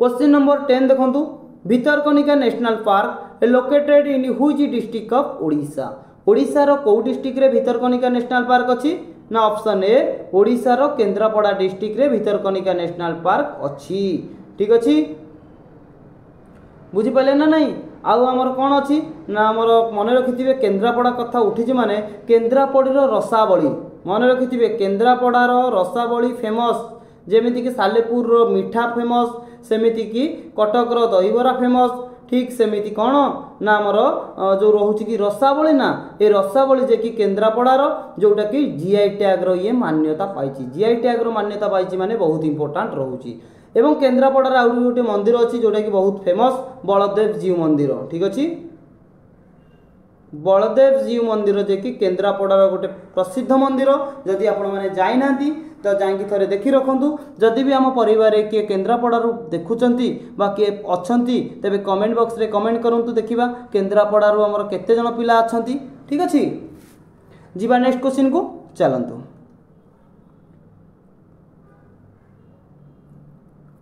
Speaker 1: क्वेश्चन नंबर 10 देखूँ Bhitarkanika National Park located in which district of Odisha ओडिशार कौ डिस्ट्रिक्ट रे भितरकनिका नेशनल पार्क अच्छी ना ऑप्शन ए ओडिशार केन्द्रापड़ा डिस्ट्रिक्ट रे भितरकनिका नेशनल पार्क अच्छी ठीक अच्छी बुझीपारे ना नहीं आउ आमर कौन अच्छी ना आमर मन रखिथे केन्द्रापड़ा कथा उठी माने केन्द्रापड़ीर रसावली मन रखिथे केन्द्रापड़ार रसावली फेमस जेमिति कि सालेपुर मिठा फेमस सेमिति कि कटकर दहीबरा फेमस ठीक सेमिति कौन ना आमर जो रोचे कि रसावली ना ये रसावली जे कि केन्द्रापड़ार जोटा कि जीआई टैग ये मान्यता पाई जीआई टैग मान्यता पाई माने बहुत इंपोर्टाट रोचे एवं केन्द्रापड़ार आउ गोटे मंदिर अच्छी जोटा कि बहुत फेमस बलदेव जीव मंदिर ठीक अच्छे बलदेव जीव मंदिर जे कि केन्द्रापड़ार गोटे प्रसिद्ध मंदिर जदि आपण मैंने जाइना तो जाकि थे देखी रखु जदि भी आम परिवार किए केन्द्रापड़ारू देखुंट किए अच्छा तेरे कमेंट बॉक्स रे कमेंट करूँ देखा केन्द्रापड़ारू आमर केते जन पिला अच्छा ठीक अच्छे जीवा नेक्स्ट क्वेश्चन को चलतु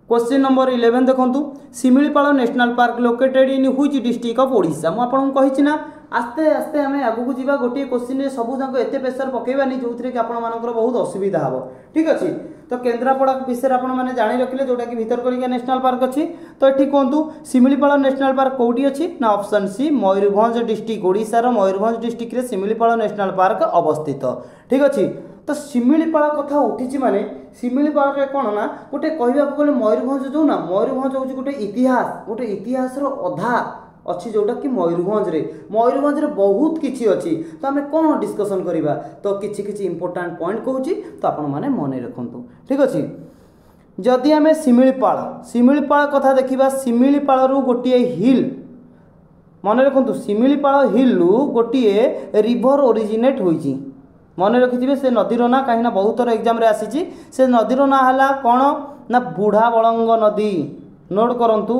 Speaker 1: क्वेश्चन नंबर 11 देखूँ Similipal national Park located in which district of Odisha मुझे कही ना आस्ते आस्ते आम आगू जावा गोटे क्वेश्चन सबू जाक एत प्रेसर पकेबानी जो थे कि आपर बहुत असुविधा हम ठीक अच्छे तो केन्द्रापड़ा विषय आपने जाणी रखिले जोटा कि भितरकनिका नेशनल पार्क अच्छी तो ये कहतु शिमिलीपाल नेशनल पार्क कौटी अच्छी ना ऑप्शन सी मयूरभंज डिस्ट्रिक्ट ओडिशार मयूरभंज डिस्ट्रिक्ट रे शिमिलीपाल नेशनल पार्क अवस्थित ठीक अच्छे तो शिमिलीपाल कथा उठी माने शिमिलीपाल रे कौन ना गोटे कहवा गले मयूरभंज जो ना मयूरभंज हूँ गोटे इतिहास अधा अच्छी जोटा कि मयूरभंज रे बहुत किछि अच्छी तो आम कौन डिस्कसन करवा तो किछि इंपोर्टाट पॉइंट कहूँ तो आपण मैंने मन रखु ठीक अच्छे जदि आम शिमिलीपाल कथा देखा शिमिलीपाल गोटे हिल मन रखु शिमिलीपाल हिल गोटे रिभर ओरिजिनेट होइछि मन रखिथे से नदीर ना कहीं बहुत थर एग्जाम रे आसी से नदीर ना है कौन ना बुढ़ा बलंग नदी नोट करंतु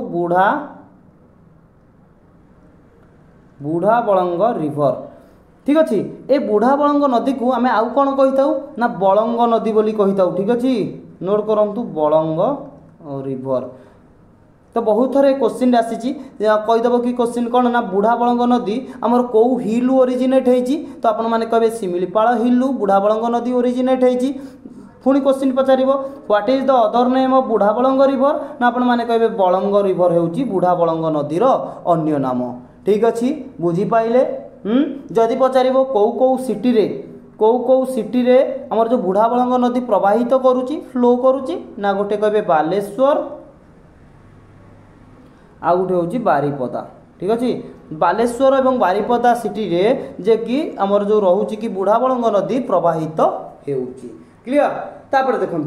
Speaker 1: बुढ़ा बलंग रिभर ठीक अच्छे ए बुढ़ा बलंग नदी को आम आउ कौन कही ना बलंग नदी बोली कही ठीक अच्छे नोट करंतु बलंग रिभर तो बहुत थर क्वेश्चन आसी कहीदेव कि क्वेश्चन कौन ना बुढ़ा बलंग नदी आमर कौ हिल ओरिजिनेट होती तो आपण मैंने कहे शिमिलीपाल हिल बुढ़ा बलंग नदी ओरिजिनेट होती पुणी question Pachar what is the other name of बुढ़ा बलंग रिभर ना आपण मैंने कहे बलंग रिभर होची बुढ़ा बलंग नदीर अन्य नाम ठीक अच्छे बुझीपाइले जदि पचार कौ सिटी रे आमर जो बुढ़ा बलंग नदी प्रवाहित करुच्ची फ्लो करुच्ची ना गोटे कहे बालेश्वर आउ गोटे हूँ बारिपदा ठीक अच्छे बालेश्वर और बारिपदा सिटी रे जे कि आमर जो रोचे कि बुढ़ा बलंग नदी प्रवाहित होउची क्लियर तापर देखो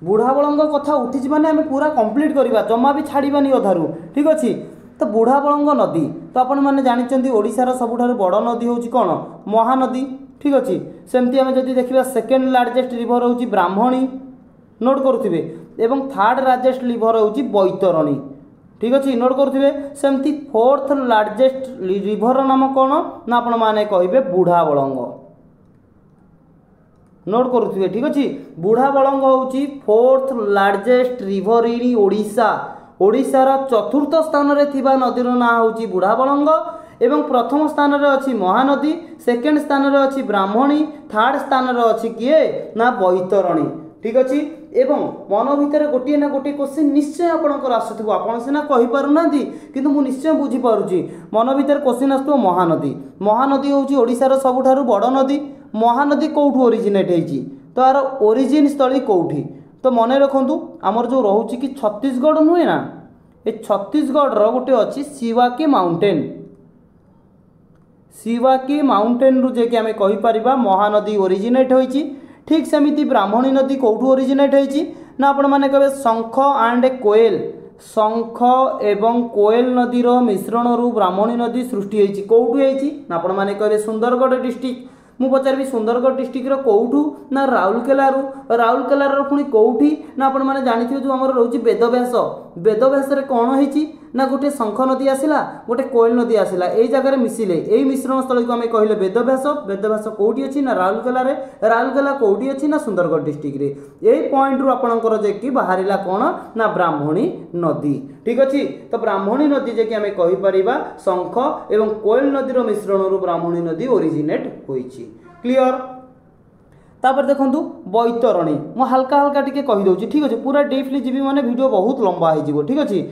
Speaker 1: बुढ़ा बलंग कथा उठी माने आम पूरा कंप्लीट करवा जमा भी छाड़बानी अधारू ठीक अच्छे तो बुढ़ा बलंग नदी तो आपण मैंने जानते ओडिशार सबुठार बड़ नदी हूँ कौन महानदी ठीक अच्छे सेमती आम जब देखा सेकेंड लार्जेस्ट रिभर हूँ ब्राह्मणी नोट करुवे एवं थर्ड लार्जेस्ट रिभर हूँ बैतरणी ठीक अच्छे नोट करुवे सेमती फोर्थ लार्जेस्ट रिभर नाम कौन ना आपण मैंने कहे बुढ़ा बलंग नोट करुवे ठीक अच्छे बुढ़ा बलंग हूँ fourth largest river in Odisha ओडिशार चतुर्थ स्थान रे थिबा नदीर ना हूँ बुढ़ा बलंग एवं प्रथम स्थान रे अच्छी महानदी सेकेंड स्थान रे अच्छी ब्राह्मणी थर्ड स्थान रे अच्छी किए ना बैतरणी ठीक अच्छे एवं मन भितर गोटे ना गोटे क्वेश्चन निश्चय आपंकर आसुव आपड़ सीना कहीपारूना किंतु मु निश्चय बुझीपारुची मन भितर क्वेश्चन आसुव महानदी महानदी हूँ ओडिशार सबुठारु बड़ नदी महानदी कौठू ओरिजिनेट होती तो यार ओरिजिन स्थली कौटी तो मन रखु आमर जो रोचे कि छत्तीसगढ़ नुहे ना ये छत्तीसगढ़ गोटे अच्छी शिवाकी माउंटेन रु जे कि आम कहीपर महानदी ओरिजिनेट होती ठीक सेमिति ब्राह्मणी नदी कौठू ओरिजिनेट होती ना आपण मैंने कहे शंख एंड कोएल शंख एवं कोएल नदीर मिश्रण ब्राह्मणी नदी सृष्टि होती कौटू होती ना आपण मैंने कहे सुंदरगढ़ डिस्ट्रिक्ट मु पचारि सुंदरगढ़ डिस्ट्रिक्ट कौटू ना राउरकेलारू राउरकेलार पुणी कौटी ना आपण मैंने जानी जो आम रोचे वेदव्यास वेदव्यास कौन होती ना गोटे शंख नदी आसला गोटे कोएल नदी आसला यही जगह मिसिले यही मिश्रण स्थल को आम कहले वेदव्यास वेदव्यास कौटी अच्छी ना राउरकेलार राउरकेला कौटी अच्छी ना सुंदरगढ़ डिस्ट्रिक्ट यही पॉइंट रु आपणकर जे बाहर कौन ना ब्राह्मणी नदी ठीक अच्छे तो ब्राह्मणी नदी जे कि आम कहीपर शंख एवं कोएल नदीर मिश्रण ब्राह्मणी नदी ओरिजिनेट होइछि क्लियर तापर देखूँ बैतरणी मु हल्का हल्का टी कहीदे ठीक अच्छे पूरा डीपली जी मैंने वीडियो बहुत लंबा हो ठीक अच्छे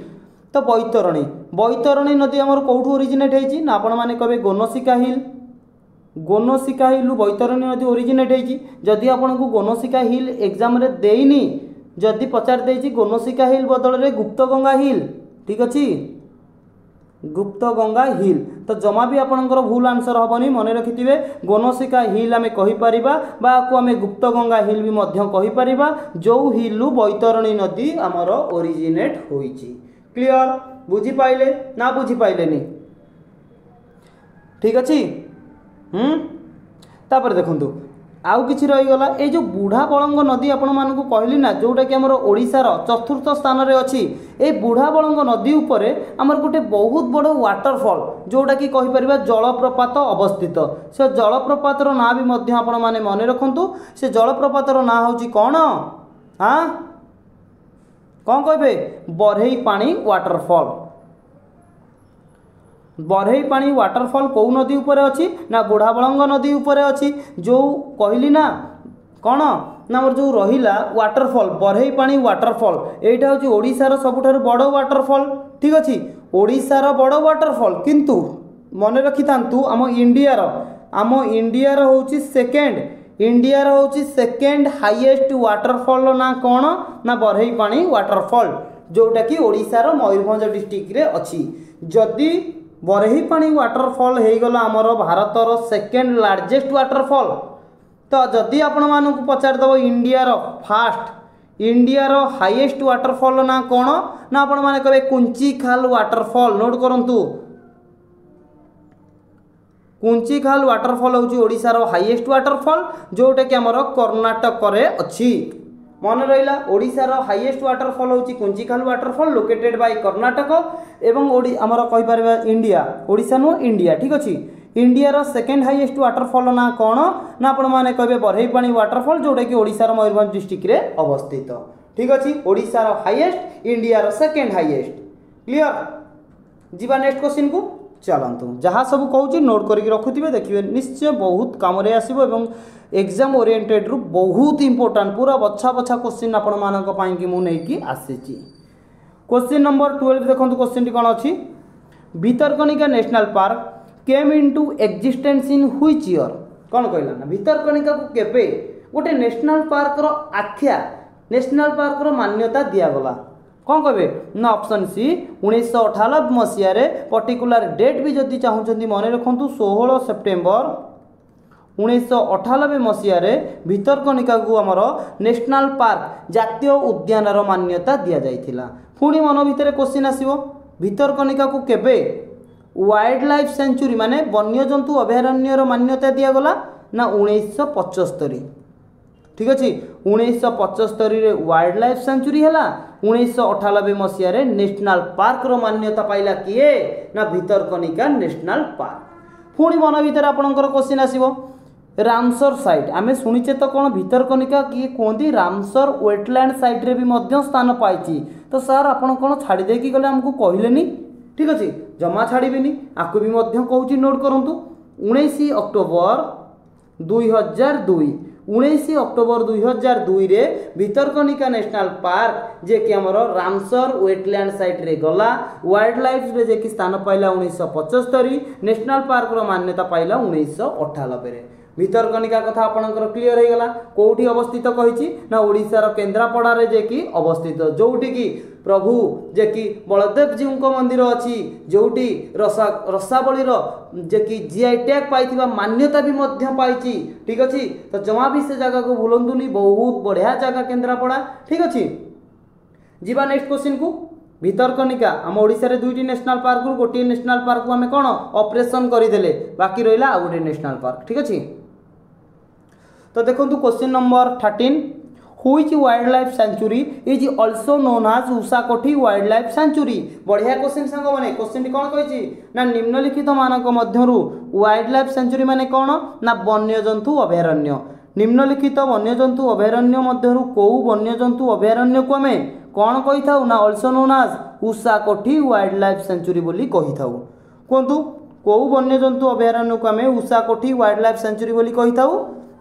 Speaker 1: तो बैतरणी बैतरणी नदी आमर कौटू ओरिजिनेट होती ना आपण मैंने कहे गोनसिका हिल बैतरणी नदी ओरिजिनेट होती जदि आपन को गोनसिका हिल एग्जाम रे देनी जदि पचार देछि गोनसिका हिल बदल रे गुप्तगंगा हिल ठीक अच्छे गुप्तगंगा हिल तो जमा भी आपणकर भूल आंसर हेनी मन रखिथे गोनसिका हिल आम कहीपर आम गुप्तगंगा हिल भी कहीपर जो हिलू बैतरणी नदी आमर ओरिजिनेट होइछि क्लियर बुझीपाइले ना बुझीपाइले ठीक अच्छे तापर देखंतु आउ किछि रहीगला ये जो बुढ़ा बलंग नदी आपण मानकु कहली ना जोटा कि आमर ओडिशार चतुर्थ स्थान रे अछि ए बुढ़ा बलंग नदी उपरे आमर गोटे बहुत बड़ वाटरफॉल जोटा कि कहि परिबा जलप्रपात अवस्थित से जलप्रपातर ना भी मध्य आपण माने मने रखंतु से जलप्रपातर ना होची कोन हां कौन कहे बरहई पानी वाटरफॉल बरहई पानी वाटरफॉल कौ नदी उपर अच्छी ना बुढ़ाबलंग नदी उपर अच्छी जो कहली ना कौन ना मोर जो रहिला वाटरफॉल बरहई पानी वाटरफॉल एटा होची ओडिशार सबुठारु बड़ वाटरफॉल ठीक अच्छी ओडिशार बड़ वाटरफॉल किंतु मन रखि थांतु आम इंडियार होची सेकेंड इंडिया होची सेकेंड हाईएस्ट वाटरफॉल ना कौन ना बरहई पानी वाटरफॉल जोटा कि ओडिशार मयूरभंज डिस्ट्रिक्ट रे अच्छी जदि बरहई पानी वाटरफॉल हो गला आमर भारतर सेकेंड लार्जेस्ट वाटरफॉल तो जदि आपण मानक पचारदेव इंडियार हाईएस्ट वाटरफॉल ना कौन ना आपण माने कहे कुंचिखाल वाटरफॉल नोट करंतु कुंचिखाल वाटरफॉल होची ओडिशार हाईएस्ट वाटरफॉल जोटा कि आमर कर्णाटक रे अच्छी मन रहा ओडिशार हाईएस्ट वाटरफॉल होची कुंचिखाल वाटरफॉल लोकेटेड बाय कर्णाटक एवं आमर कहि परबा इंडिया ओडिशा नो इंडिया ठीक अच्छी इंडियार सेकेंड हाईएस्ट वाटरफॉल ना कौन ना आपण माने कहबे बरहई पानी वाटरफॉल जोटा कि ओडिशार मयूरभंज डिस्ट्रिक्ट रे अवस्थित ठीक अच्छी ओडिशार हाईएस्ट इंडियार सेकेंड हाईएस्ट क्लियर जीवा नेक्स्ट क्वेश्चन को चलतु जहाँ सब कहूँ नोट करके रखुवे देखिए निश्चय बहुत कम आसो एवं एग्जाम ओरिएंटेड रु बहुत इंपोर्टाट पूरा बछा बछा क्वेश्चन आपण मानी मुझे आसी क्वेश्चन नंबर 12 देखो क्वेश्चन कौन अच्छी Bhitarkanika National park came into existence in which year कौन कहला ना भितरकनिका को केबे गोटे नेशनल पार्क रो आख्या नेशनल पार्क रो मान्यता दियागला कौन कहे ना ऑप्शन सी 1998 मसीह पर्टिकुलर डेट भी जदि चाहूँगी मन रखु 16 सेप्टेम्बर 1998 मसीह भितरकनिका को आमर नेशनल पार्क जातीय उद्यान मान्यता दि जाइथिला पुणी मन भितर क्वेश्चन आसिबो भितरकनिका को केबे वाइल्ड लाइफ सेंचुरी माने वन्यजंतु अभयारण्यर मान्यता दिगला ना 1975 ठीक अच्छे 1975 वाइल्ड लाइफ सेंचुरी है 1998 मसीह नेशनल पार्क रो मान्यता पाइला किए ना भितरकनिका नेशनल पार्क पुणी मन भर आपंकर क्वेश्चन आसो रामसर साइट आम शुणीचे तो कौन भितरकनिका किए कहते रामसर वेटलैंड साइट रे भी मध्य स्थान पाई तो सर आपड़ कौन छाड़ी देकी गले आमको कहले ठीक अच्छे जमा छाड़बी आपको भी कहूँ नोट करूँ 19 अक्टोबर 2002 19 अक्टोबर 2002 रे भितरकनिका नेशनल पार्क जे कि आमर रामसर वेटलैंड साइट रे गला वाइल्ड लाइफ रे जे कि स्थान पाइला 1975 नेशनल पार्क रो मान्यता पाइला 1998 रे भितरकनिका कथा आपनकर क्लियर हो गला कोठी अवस्थित कहिछि ना ओडिसा रो केन्द्रापड़ा रे जे कि अवस्थित जोठी कि प्रभु जे कि बलदेव जी को मंदिर अच्छी जोटी रसावली जे कि जीआई टैग पाई मान्यता भी मध्य पाई ठीक अच्छे तो जमा भी से जगह को भूलतुनि बहुत बढ़िया जगह केन्द्रापड़ा ठीक अच्छे जीवा नेक्स्ट क्वेश्चन को भितरकनिका आम ओडिशा रे दुईटी नेशनल पार्क रु गोटे नेशनल पार्क को आम कौन ऑपरेशन करदेले बाकी रहा आ गोटे नेशनल पार्क ठीक अच्छे। तो देखो question number 13 which wild life sanctuary is also known as Ushakothi wild life sanctuary. बढ़िया क्वेश्चन सांग मैंने क्वेश्चन कौन कही ना निम्नलिखित मानक मध्यरु वाइल्ड लाइफ सेंचुरी माने कौन ना वन्यजंतु अभयारण्य। निम्नलिखित वन्यजंतु अभयारण्य मध्यरु को वन्यजंतु अभयारण्य को आम कौन कही था ना also known as Ushakothi wild life sanctuary बोली कही था। कहतु को वन्यजंतु अभयारण्य को आम उषाकोठी वाइल्ड लाइफ सेंचुरी बोली कही था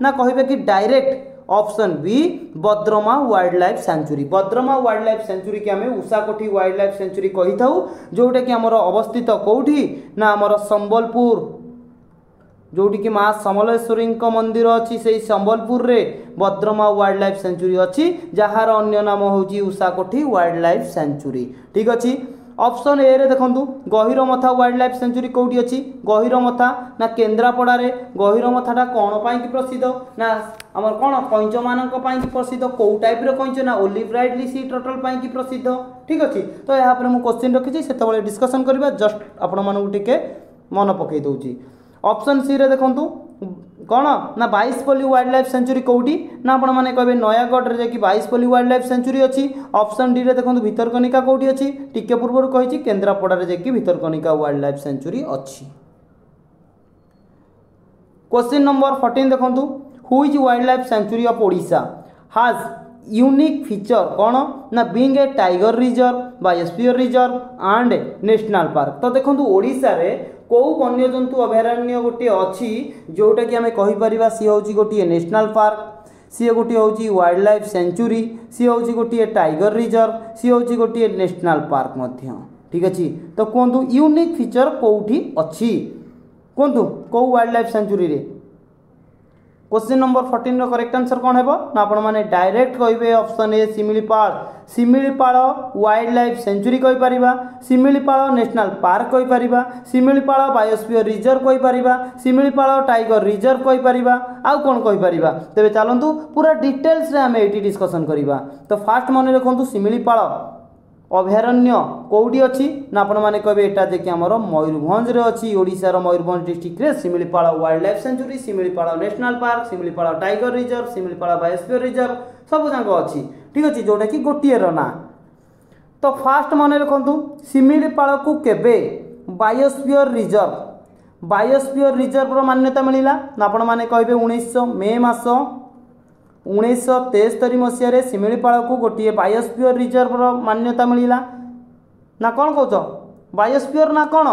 Speaker 1: ना कहे कि direct option B Badrama wild life sanctuary. Badrama wild life sanctuary की आम उषाकोठी वाइल्ड लाइफ सेंचुरी कही था जोटा कि आमर अवस्थित कौटी ना आमर संबलपुर जोटी कि माँ समलेश्वरी मंदिर अच्छी से संबलपुर रे बद्रमा वाइल्ड लाइफ सेंचुरी अच्छी जार अन्य नाम हूँ उषाकोठी वाइल्ड लाइफ सेंचुरी ठीक अच्छे। ऑप्शन ए रे देखंतु गहिरमथा वाइल्ड लाइफ सेंचुरी कोठी अछि गहिरमथा ना केन्द्रापड़ा रे गहिरमथाटा कौन पाई कि प्रसिद्ध ना आमर कौन कईंच मानक पाई कि प्रसिद्ध कौ टाइप रो कईंच ना ओलिव राइडली सी टर्टल पाई कि प्रसिद्ध ठीक अछि। तो यहाँ पर मु क्वेश्चन रखी से डिस्कशन करबा जस्ट आपण मानकु टिके मन पकई दउची। ऑप्शन सी रे देखंतु कौन ना 22पल्ली वाइल्ड लाइफ सेंचुरी कौटी ना आपण माने कहबे नयागढ़ रे कि 22पल्ली वाइल्ड लाइफ सेंचुरी अच्छी। ऑप्शन डी रे देखंतु भितरकनिका कौटी अच्छी टिके पूर्व कही केन्द्रापड़ा रे कि भितरकनिका वाइल्ड लाइफ सेंचुरी अच्छी। क्वेश्चन नंबर 14 देखंतु which wild life sanctuary of Odisha has unique feature कौन ना being a tiger reserve biosphere reserve and national park. तो देखंतु ओडिशा रे कौ वन्यजंतु अभयारण्य गोटे अच्छी जोटा कि आम कहीपर सी हूँ गोटे नेशनल पार्क सी गोटे हूँ वाइल्ड लाइफ सेंचुरी सी हूँ गोटे टाइगर रिजर्व सी हूँ गोटे नेशनल पार्क मध्य ठीक अच्छे। तो कहतु यूनिक फीचर कौटी अच्छी कहतु कौ वाइल्ड लाइफ सेंचुरी रे। क्वेश्चन नंबर 14 रो करेक्ट आंसर कौन है ना आपण माने डायरेक्ट कहिबे option A Similipal. Similipal wild life sanctuary कहि परिबा शिमिलीपाल नेशनल पार्क कहि परिबा शिमिलीपाल बायोस्फीयर रिजर्व कहि परिबा शिमिलीपाल टाइगर रिजर्व कहि परिबा आउ कोन कहि परिबा। तेबे चलंतु पूरा डिटेल्स रे हमें एटी डिस्कशन करिबा। तो फास्ट मन रखंतु शिमिलीपाल अभयारण्य कौटी अच्छी ना आपण मैंने कहे यहाँ देखिए आमर मयूरभंज रे अच्छी ओडिशार मयूरभंज डिस्ट्रिक्ट रे Similipal wild life sanctuary Similipal national park Similipal tiger reserve Similipal biosphere reserve सब जाक अच्छी ठीक अच्छे जोटा कि गोटे ना। तो फास्ट मन रखु शिमिलीपाल को केबे बायोस्फीयर रिजर्व मान्यता मिला ना आपण मैंने कहे 19 मे मास 1973 मसीह शिमिलीपाल को गोटे बायोस्फीयर रिजर्व मान्यता मिला ना कौन कौच बायोस्फीयर ना कौन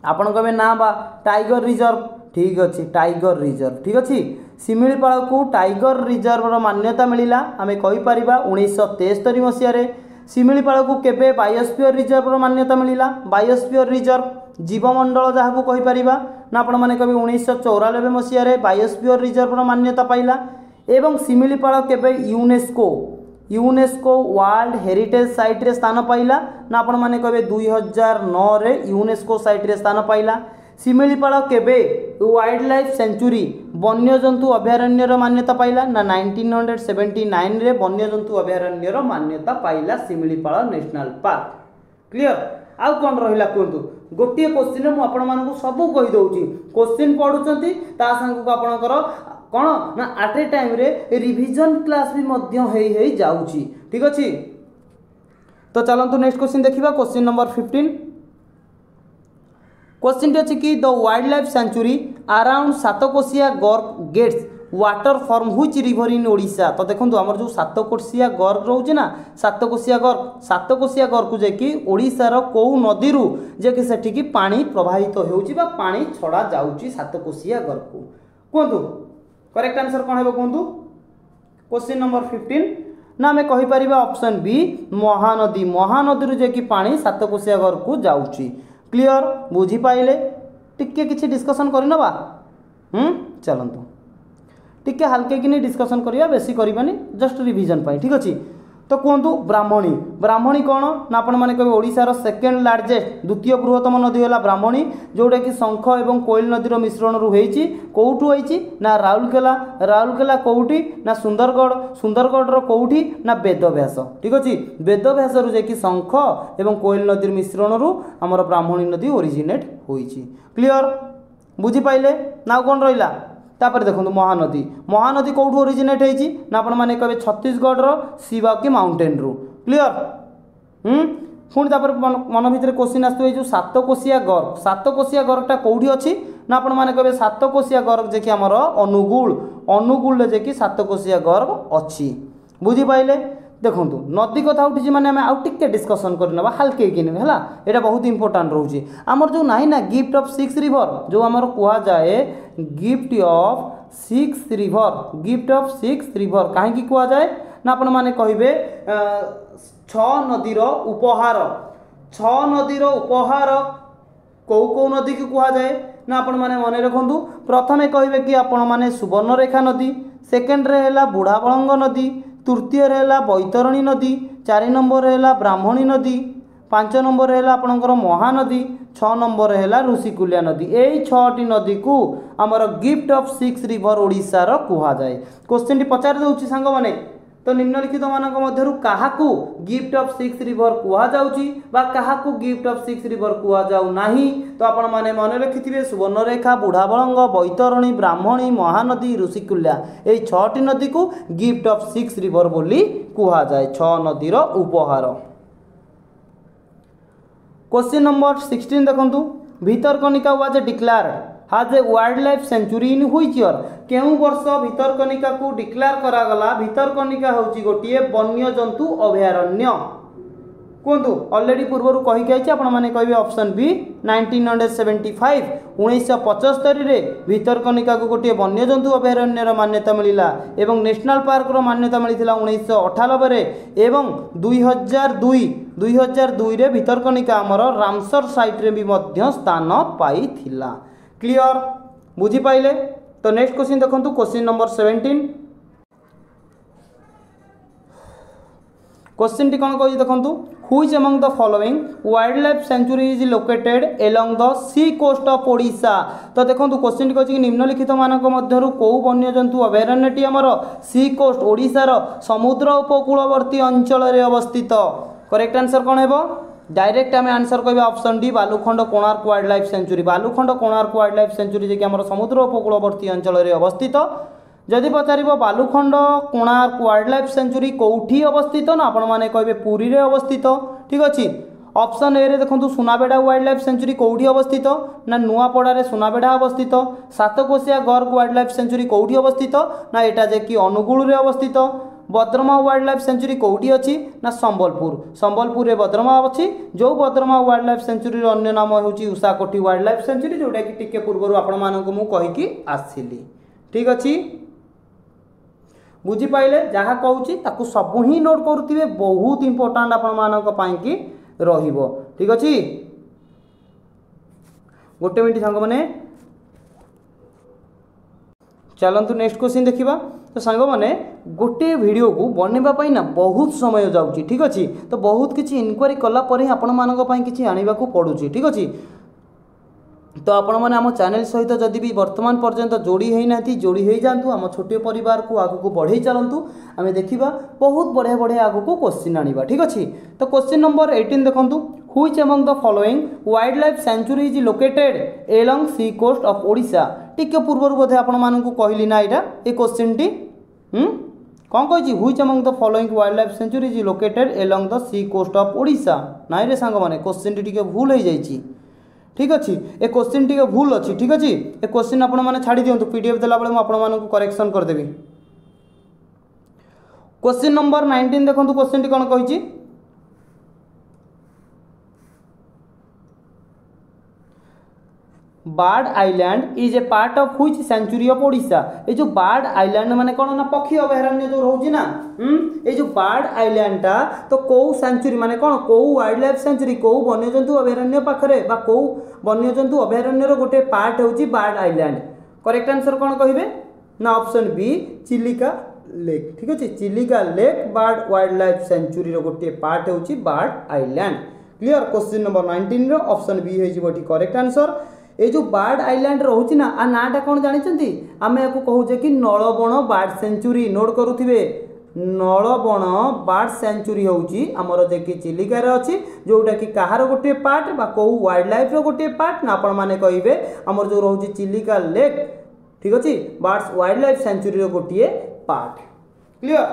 Speaker 1: आपण कहे ना बा टाइगर रिजर्व ठीक अच्छे टाइगर रिजर्व ठीक अच्छे। शिमिलीपाल को टाइगर रिजर्व मान्यता मिला आम कहीपर 1973 मसीह शिमिलीपाल को केबे बायोस्फीयर रिजर्व मान्यता मिला बायोस्फीयर रिजर्व जीवमंडल जहाँ को कहीपर ना आपण मैंने कहे 1994 मसीह बायोस्फीयर रिजर्व मान्यता पाइला एवं शिमिलीपाल केबे यूनेस्को वर्ल्ड हेरिटेज साइट रे स्थान पाइला ना आपण माने कहे 2009 रे यूनेस्को साइट रे स्थान पाइला। शिमिलीपाल केबे वाइल्ड लाइफ सेंचुरी वन्यजंतु अभयारण्य रो मान्यता पाइला ना 1979 रे वन्यजंतु अभयारण्य रो मान्यता पाइला शिमिलीपाल नेशनल पार्क। क्लियर आउ कौन रहिला कहतु गोटे क्वेश्चन मु आपण मानकु सब कहि दउची क्वेश्चन पढुचंती ता संग को आपणकर कौन ना एट ए टाइम रे रिवीजन क्लास भी मध्य हेई जाउची ठीक अच्छे। तो चलंतु नेक्स्ट क्वेश्चन देखिबा क्वेश्चन नंबर 15 क्वेश्चन अच्छी कि the wild life sanctuary around Satkosia gorge gets water from which river in Odisha. तो देखो आमर जो सातकोशिया गर्क रोचे ना सातकोशिया गर्क को जेकि ओडिशार कौ नदी रु जेकि सेठी पानी प्रवाहित होउची बा पानी छड़ा जाउची सातकोशिया गर्क को कहतु करेक्ट आंसर कौन है कहतु। क्वेश्चन नंबर 15 ना आम कहीपर ऑप्शन बी महानदी रू जेकि पानी सातकोशिया गर्क को जाउची। क्लियर बुझी पाइले टिके किछि डिस्कशन करनबा चलंतु टिके हल्के कि डिस्कशन करिया बेसी करबानी जस्ट रिवीजन पाई ठीक अछि। तो कहतु ब्राह्मणी ब्राह्मणी कौन ना आपण मैंने कहे ओडिशार सेकेंड लार्जेस्ट द्वितीय बृहत्तम नदी है ब्राह्मणी जोटा कि शंख और कोयल नदीर मिश्रण होती कौटू होती ना राउरकेला राउरकेला कौटी ना सुंदरगढ़ सुंदरगढ़ कौटी ना वेदव्यास ठीक अच्छे वेदव्यास रु शंख और कोयल नदीर मिश्रण रु आमर ब्राह्मणी नदी ओरिजिनेट होती क्लियर बुझीपारे ना कौन रहा तापर देखो महानदी महानदी कौटू ओरिजिनेट होती ना आपण मैंने कहे छत्तीसगढ़ शिवाकी माउंटेन रु क्लियर पुणी तापर मन भितर क्वेश्चन आसो जो सातकोशिया गर्ग सातकोशिया गर्गटा कौटी अच्छी ना आपण मैंने कहे सातकोशिया गर्ग जे कि आमर अनुगुल अनुगुल जे कि सातकोशिया गर्ग अच्छी बुझीपारे देखो नदी कथा उठी माने आम आउ टिके डिस्कसन करना हाल्के कि है यहाँ बहुत इंपोर्टाट रोचे आमर जो ना ना गिफ्ट ऑफ 6 रिवर जो आमर कह जाए gift of 6 river gift of 6 river कहीं कह जाए ना आपण मैंने कहे 6 नदीर उपहार 6 नदीर उपहार कौ नदी को कह जाए ना आपण मैंने मन रखु प्रथमे कहे कि आपण मैंने सुवर्णरेखा नदी सेकेंड रे है बुढ़ाबलंग नदी तृतीय है बैतरणी नदी 4 नंबर है ब्राह्मणी नदी 5 नंबर है आपणकर महानदी 6 नंबर है ऋषिकुल्या नदी यही 6टी नदी को आमर गिफ्ट ऑफ 6 रिवर ओडिशार कह जाए क्वेश्चन टी पचार दूसरी सांग मैंने तो निम्नलिखित मानक मध्यरु काहाकू गिफ्ट ऑफ 6 रिवर कह जाउची बा काहाकू गिफ्ट ऑफ 6 रिवर कह जाउ नाही तो आपण माने मन रखिथिबे सुवर्णरेखा बुढ़ाबलंग बैतरणी ब्राह्मणी महानदी ऋषिकुल्या एई 6टी नदी को गिफ्ट ऑफ 6 रिवर बोली कह जाए 6 नदीर उपहार क्वेश्चन नंबर 16 देखंतु Bhitarkanika was declared as a wild life sanctuary in which year केउ वर्ष भितरकनिका को डिक्लेयर करागला भितरकनिका होची गोटिए वन्य जंतु अभयारण्य कहतु ऑलरेडी पूर्व कहीकि आइए आपण मैंने कहे ऑप्शन बी 1975 1975 रे भितरकनिका को गोटे वन्यजंतु अभयारण्यर मान्यता मिला एवं नेशनल पार्क रो मान्यता मिलता 1998 रे एवं 2002 रे भितरकनिका आमर रामसर साइट रे भी मध्य स्थान पाई थिला क्लियर बुझी पाइले तो नेक्स्ट क्वेश्चन देखंतु क्वेश्चन नंबर 17 क्वेश्चन टी कौन कही देखंतु which among the following wild life sanctuary is located along the sea coast of Odisha तो देखंतु क्वेश्चन टी कहछि निम्नलिखित मानक मध्यरु को वन्यजंतु अभयारण्यटी आमर सी कोस्ट ओडिशार समुद्र उपकूलवर्ती अंचल रे अवस्थित करेक्ट आंसर कौन हेबो डायरेक्ट आम आंसर कह option D Balukhand Konark wild life sanctuary Balukhand Konark wild life sanctuary जे कि आमर समुद्र उपकूलवर्ती अंचल रे अवस्थित जदि पचार Balukhand Konark wild life sanctuary कौटी अवस्थित ना आपण मैंने कहे पुरी रे अवस्थित ठीक अच्छे ऑप्शन ए रे देखो सुनाबेड़ा वाइल्ड लाइफ सेंचुरी कौटी अवस्थित ना नुआपड़ा सुनाबेड़ा अवस्थित सातकोशिया गर्ग वाइल्ड लाइफ सेंचुरी कौटी अवस्थित ना यहाँ जे कि अनुगुल रे अवस्थित बद्रमा वाइल्ड लाइफ सेंचुरी कौटी अच्छी ना संबलपुर रे बद्रमा अच्छी जो बद्रमा वाइल्ड लाइफ सेंचुरी अन्य नाम होची उषाकोठी वाइल्ड लाइफ सेंचुरी जोटा कि टिके पूर्व आपण मानक मु कहिकी आसिली ठीक अच्छी बुझीपारे जहाँ कहूँ ताकू सबू ही नोट करुवे बहुत इंपोर्टाट आपण कि रहिबो ठीक अच्छे गोटे मिनट सांग मैंने चलतु नेक्स्ट क्वेश्चन देखा तो सांग मैंने गोटे वीडियो को बनवाई ना बहुत समय जाऊँगी ठीक अच्छे तो बहुत किसी इनक्वारी कलापर ही आपण मानी किसी आने को पड़ुची ठीक अच्छे तो आपण मैंने आम चैनल सहित जदि भी वर्तमान पर्यंत जोड़ी होना जोड़ी हो जातु आम छोटे परिवार को आगू बढ़े चलतु आम देखा बहुत बढ़िया बढ़िया आगू क्वेश्चन आनिबा ठीक अच्छे तो क्वेश्चन नंबर 18 देखंतु which among the following wild life sanctuary is located along sea coast of Odisha टिके पूर्व बोधे आपण मानकु कहली ना एटा ए क्वेश्चन टी कौन कही which among the following wild life sanctuary is located along the sea coast of Odisha नाई रे सांग माने क्वेश्चन टी भूल हो जाइए ठीक अच्छे ए क्वेश्चन टी भूल अच्छी ठीक अच्छे ए क्वेश्चन आपण मैंने छाड़ी दिंतु पीडीएफ देला बेले मुझे करेक्शन करदेवी क्वेश्चन नंबर 19 देखो क्वेश्चन टी कौन कही bird island is a part of which sanctuary of Odisha ये जो बार्ड आइलैंड माने कौन ना पक्षी अभयारण्य जो रोची ना ये जो बार्ड आइलैंड टा तो कौ सेंचुरी माने कौन कौ वाइल्ड लाइफ सेंचुरी कौ वन्यजंतु अभयारण्य पाखरे बा कौ वन्यजंतु अभयारण्यर गोटे पार्ट होची बार्ड आइलैंड करेक्ट आंसर कौन कहिबे ना ऑप्शन बी चिलिका लेक ठीक अच्छे Chilika lake bird wild life sanctuary गोटे पार्ट होची bird island clear. Question number 19 रो ऑप्शन बी हो करेक्ट आंसर। ये जो बर्ड आइलैंड रोचे ना आ नाटा कौन जानते आम या कहूचे कि नलबण बर्ड सेंचुरी नोट करुवे नलबण बर्ड सेंचुरी होची आमर जे कि चिलिकार अच्छी जोटा कि कहार गोटे पार्ट बा कौ वाइल्ड लाइफ रो गोटे पार्ट ना आपण मैंने कहे आमर जो रोचे चिलिका लेक ठीक अच्छे बर्ड्स वाइल्ड लाइफ सेंचुरी रो गोटे पार्ट क्लियर।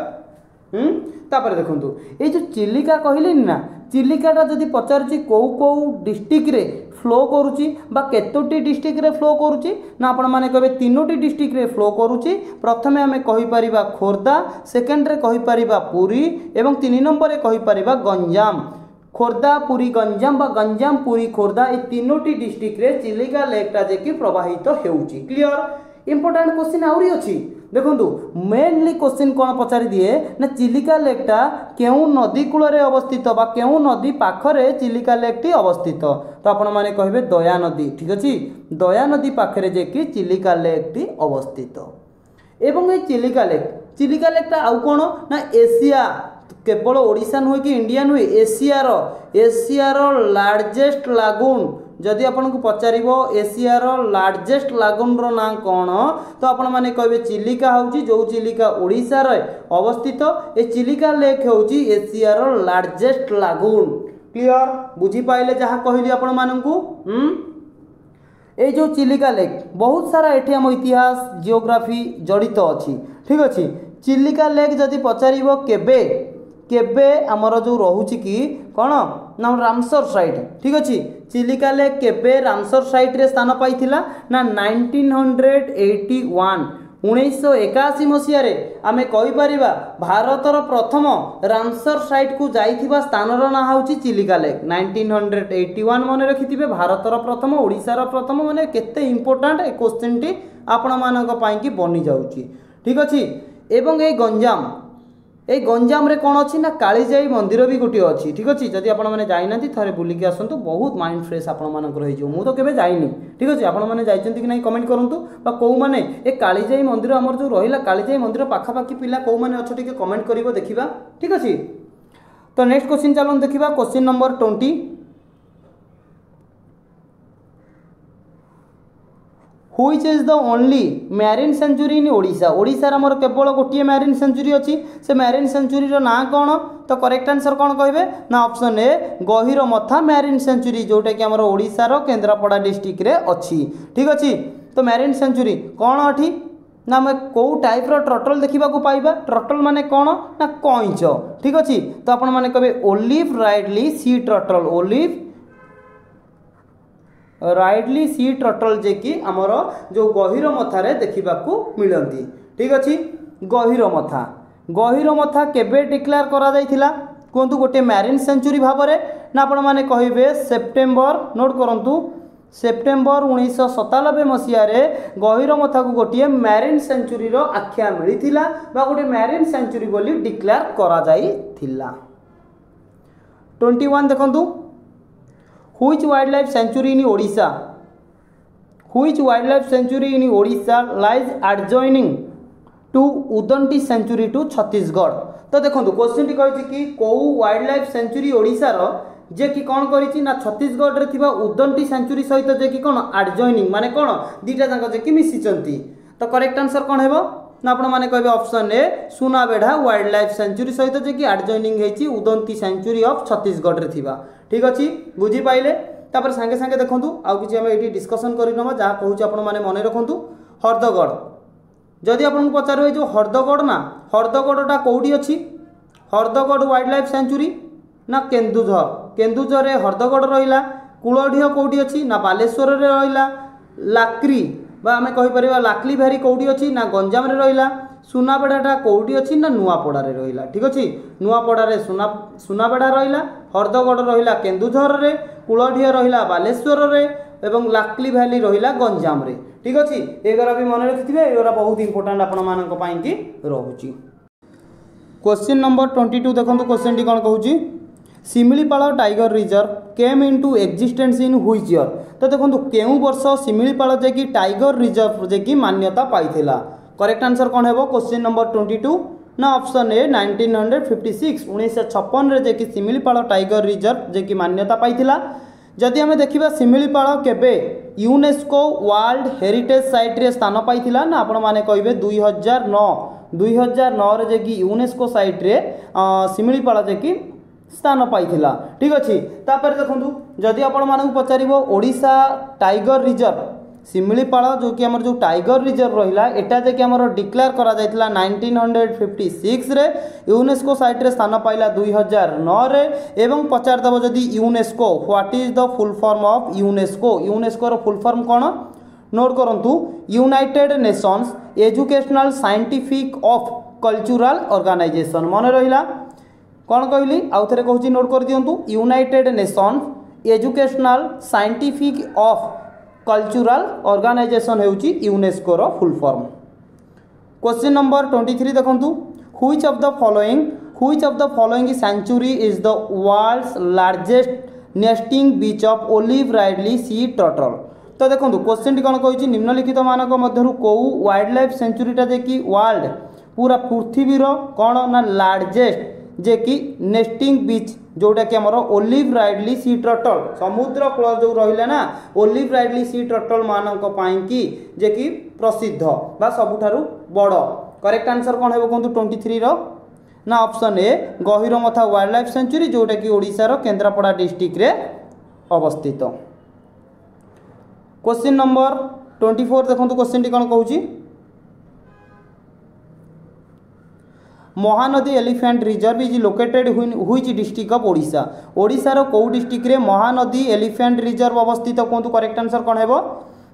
Speaker 1: तापर देखंतु ये जो चिलिका कहले ना चिलिकाटा जदि पचारुची कौ कौ डिस्ट्रिक्ट रे फ्लो करुची बा केतोटी डिस्ट्रिक्ट रे फ्लो करुची ना आपण माने कहबे तीनोटी डिस्ट्रिक्ट रे फ्लो करुची। प्रथमे आमे कहि परिबा खोर्धा सेकेंड रे कहि परिबा पुरी एवं 3 नंबर रे कहि परिबा गंजाम। खोर्धा पुरी गंजाम बा गंजाम पुरी खोर्धा ए तीनोटी डिस्ट्रिक्ट रे चिलिका लेकटा जे कि प्रवाहित हेउची क्लियर। इंपोर्टेंट क्वेश्चन आउरी अछि देखंतु मेनली क्वेश्चन कौन पचारि दिए ना चिलिका लेकटा केउ नदी कूल रे अवस्थित बा केउ नदी पाखरे चिलिका लेकटी अवस्थित तो आपण माने कहबे दया नदी ठीक अछि दया नदी पाखरे जे कि चिलिका लेकटी अवस्थित। एवं ए चिलिका लेकटा आउ कोन ना एशिया केवल ओडिशा नुहे कि इंडिया नुहे एशियार लार्जेस्ट लागून जदि आपन को पचारिबो एशियार लार्जेस्ट लागून रो ना कौन तो आपण माने कहबे चिलिका होची जो चिलिका ओडिशा रे अवस्थित ए चिलिका लेक होची एशियार लार्जेस्ट लागून क्लियर बुझी पाइले जहा कहली आपण माननकू। ए जो चिलिका लेक बहुत सारा एठी हम इतिहास जियोग्राफी जड़ित अच्छी ठीक अच्छे चिलिका लेक जदि पचारिबो केबे केबे आमर जो रोचे कि कौन ना रामसर साइट ठीक अच्छे चिलिका लेक केबे रामसर साइट रे स्थान पाइथिला ना 1981 मसीह आमे कहि परिबा भारतर प्रथम रामसर साइट को जाइथिबा स्थानर ना होची चिलिका लेक 1981 मन रखिथिबे भारतर प्रथम ओडिशार प्रथम माने केते इंपोर्टेंट ए क्वेश्चन टी आपण मानक पई कि बनि जाउची ठीक अछि। एवं ए गंजाम रे कौन अच्छी ना कालीजाई मंदिर भी गोटे अच्छी ठीक अच्छे जदि आपण मैंने जाइना थे बुलिकी आसतु बहुत माइंड फ्रेश आपर हो तो केबे जाइनी ठीक अच्छे आपण मैंने जाइछन्ति कि नहीं कमेंट करंतु बा को माने ए कालीजाई मंदिर हमर जो रहिला कालीजाई मंदिर पाखापाखी पिला को माने अच्छे टिके कमेंट करिवो देखिबा ठीक अच्छे। तो नेक्स्ट क्वेश्चन चलन देखिबा question number 20 Which is the only marine sanctuary in Odisha Odisha रे हमर केवल गोटे marine sanctuary अछि से marine sanctuary रो ना कोन तो करेक्ट आंसर कोन कहबे ना ऑप्शन ए गहिरमथा marine sanctuary जोटा कि हमर ओडिशा रो केंद्रापड़ा डिस्ट्रिक्ट रे अछि ठीक अछि। तो marine sanctuary कोन अठी ना मैं को टाइप रो टर्टल देखिबा को पाइबा टर्टल माने कोन ना कइंच ठीक अछि। तो आपण माने कहबे olive ridley sea turtle olive ridley sea turtle जे कि आमर जो गहिरमथा रे देखिबा को मिलंती ठीक अछि। गहिरमथा केबे डिक्लेयर करा जाइथिला कोंतु गोटे मैरीन सेंचुरी भाबरे ना आपण माने कहिबे सेप्टेम्बर नोट करंतु सेप्टेम्बर 1997 मसीह रे गहिरमथा को गोटे मैरीन सेंचुरी रो आख्या मिलिथिला बा गोटे मैरीन सेंचुरी बोली डिक्लेयर करा जाइथिला। 21 देखंतु Which wildlife sanctuary in Odisha? Which wildlife sanctuary in Odisha lies adjoining to Udanti sanctuary to Chhattisgarh? तो देखो क्वेश्चन टी कहिछि कि को वाइल्ड लाइफ सेंचुरी ओडिशा रो जे कि कोन करिछि ना छत्तीसगढ़ रे थिबा उदंती सेंचुरी सहित जे कि कोन एडजॉइनिंग माने कोन दीटा जांक जे कि मिसिचंती तो करेक्ट आंसर कोन हेबो ना आपण माने कहबे option A Sunabeda wild life sanctuary सहित जे कि एडजॉइनिंग हेछि उदंती सेंचुरी ऑफ छत्तीसगढ़ रे थिबा ठीक अच्छी बुझी पाइले। तापर सांगे सांगे देखंतु आउ किछि हम एठी डिस्कशन करि नबा जहा कहूछि आपण माने मने रखंतु हरदगढ़ जदि आपण को पचारो जो हरदगढ़ ना हरदगढ़टा कोउडी अछि हरदगढ़ वाइल्ड लाइफ सेंचुरी ना केन्दुझर रे हरदगढ़ रहिला कुलढियो कोउडी अछि ना बालेश्वर रे रहिला लाक्री बा आमे कहि परिबा लाकली भारी कोउडी अछि ना गंजाम रे रहिला सुनाबेढ़ाटा कोउडी अछि ना नुआपड़ा रे रहिला ठीक अछि नुआपड़ा रे सुनाबेढ़ा रहिला हरदगढ़ रहिला केन्दुझर रे कुलढिया रहिला बालेश्वर रे एवं लाकली भैली रहिला गंजाम रे ठीक अछि एगरा भी मन रखिथिबे एगरा बहुत इंपोर्टेंट आपण मानक पई कि रहउची। क्वेश्चन नंबर 22 देखंतु क्वेश्चन टी कोन कहउची Similipal tiger reserve came into existence in which year तो देखंतु केउ वर्ष शिमिलीपाल जे कि टाइगर रिजर्व जे कि मान्यता पाइथिला करेक्ट आंसर कौन है क्वेश्चन नंबर 22 ना ऑप्शन ए 1956 1956 रे जे कि शिमिलीपाल टाइगर रिजर्व जे कि मान्यता पाइथिला। जदि आम देखा शिमिलीपाल केबे यूनेस्को वर्ल्ड हेरिटेज साइट रे स्थान पाइथिला ना आपण माने कहिबे 2009 रे जे कि यूनेस्को साइट रे शिमिलीपाल जे कि स्थान पाइथिला। ठीक अच्छे तापर देखूँ जदि आपण मानक पचार ओडिशा टाइगर रिजर्व शिमिलीपाल जो कि आमर जो टाइगर रिजर्व रहा एटा जे कि आमर डिक्लेयर करा जायतिला 1956 रे यूनेस्को साइट रे स्थान पाइला 2009 रे एवं पचार दब जदि UNESCO what is the full form of UNESCO UNESCO रो फुल फॉर्म कौन नोट करंतु United Nations Educational Scientific of Cultural Organization मन रहिला कौन कहली आउ थे कहूँ नोट कर दिंतु United Nations Educational Scientific of Cultural Organization होउची यूनेस्को रो फुल फॉर्म। क्वेश्चन नंबर 23 देखंतु which of the following sanctuary is the world's largest nesting beach of olive ridley sea turtle. तो देखंतु क्वेश्चन टी कोन कहूची निम्नलिखित मानक मध्यरु को वाइल्ड लाइफ सेंचुरीटा जे कि वर्ल्ड पूरा पृथ्वी रो कोन ना लार्जेस्ट जे कि नेस्टिंग बीच जोटा कि आमर ओलिव राइडली सी टर्टल समुद्र कूल जो रहा ना ओलिव राइडली सी टर्टल मानक कि जे कि प्रसिद्ध बा सबुठारु बड़ करेक्ट आंसर कौन है कहतु 23 रो ना option A Gahirmatha wild life sanctuary जोटा कि ओडिशार केन्द्रापड़ा डिस्ट्रिक्ट रे अवस्थित। क्वेश्चन नंबर 24 देखो क्वेश्चन टी कौन कहूँ Mahanadi elephant reserve is located which district of Odisha ओडिशार कौ डिस्ट्रिक्ट रे महानदी एलिफेंट रिजर्व अवस्थित कहतु करेक्ट आंसर कौन है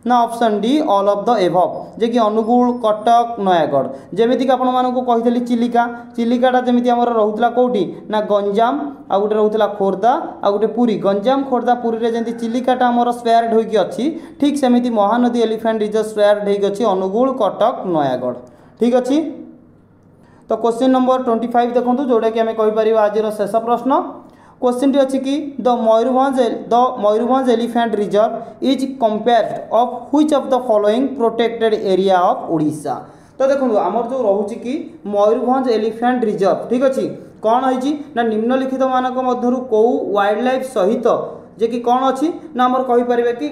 Speaker 1: ना option D all of the above जे कि अनुगुल कटक नयागढ़ जमीक आपको चिलिका चिलिकाटा जमी आम रोला कौटी ना गंजाम आ गए रोला खोर्धा आ गए पुरी गंजाम खोर्धा पुरी रे जमी चिलिकाटा आमर स्पेयर्ड होगी अच्छी ठीक सेमती महानदी एलिफेंट रिजर्व स्पेयर्ड होगी अनुगुल कटक नयागढ़। ठीक अच्छे तो क्वेश्चन नंबर 25 देखो जोटा कि आम कहीपर आज शेष प्रश्न क्वेश्चन टी अच्छी कि the Mayurbhanj elephant reserve is compared of which of the following protected area of Odisha. तो देखो आमर जो रोचे कि मयूरभंज एलिफेंट रिजर्व ठीक अच्छे कौन है ना निम्नलिखित मानक मध्यरु को वाइल्ड लाइफ सहित जे कि कौन अच्छी ना आमर कहीपर कि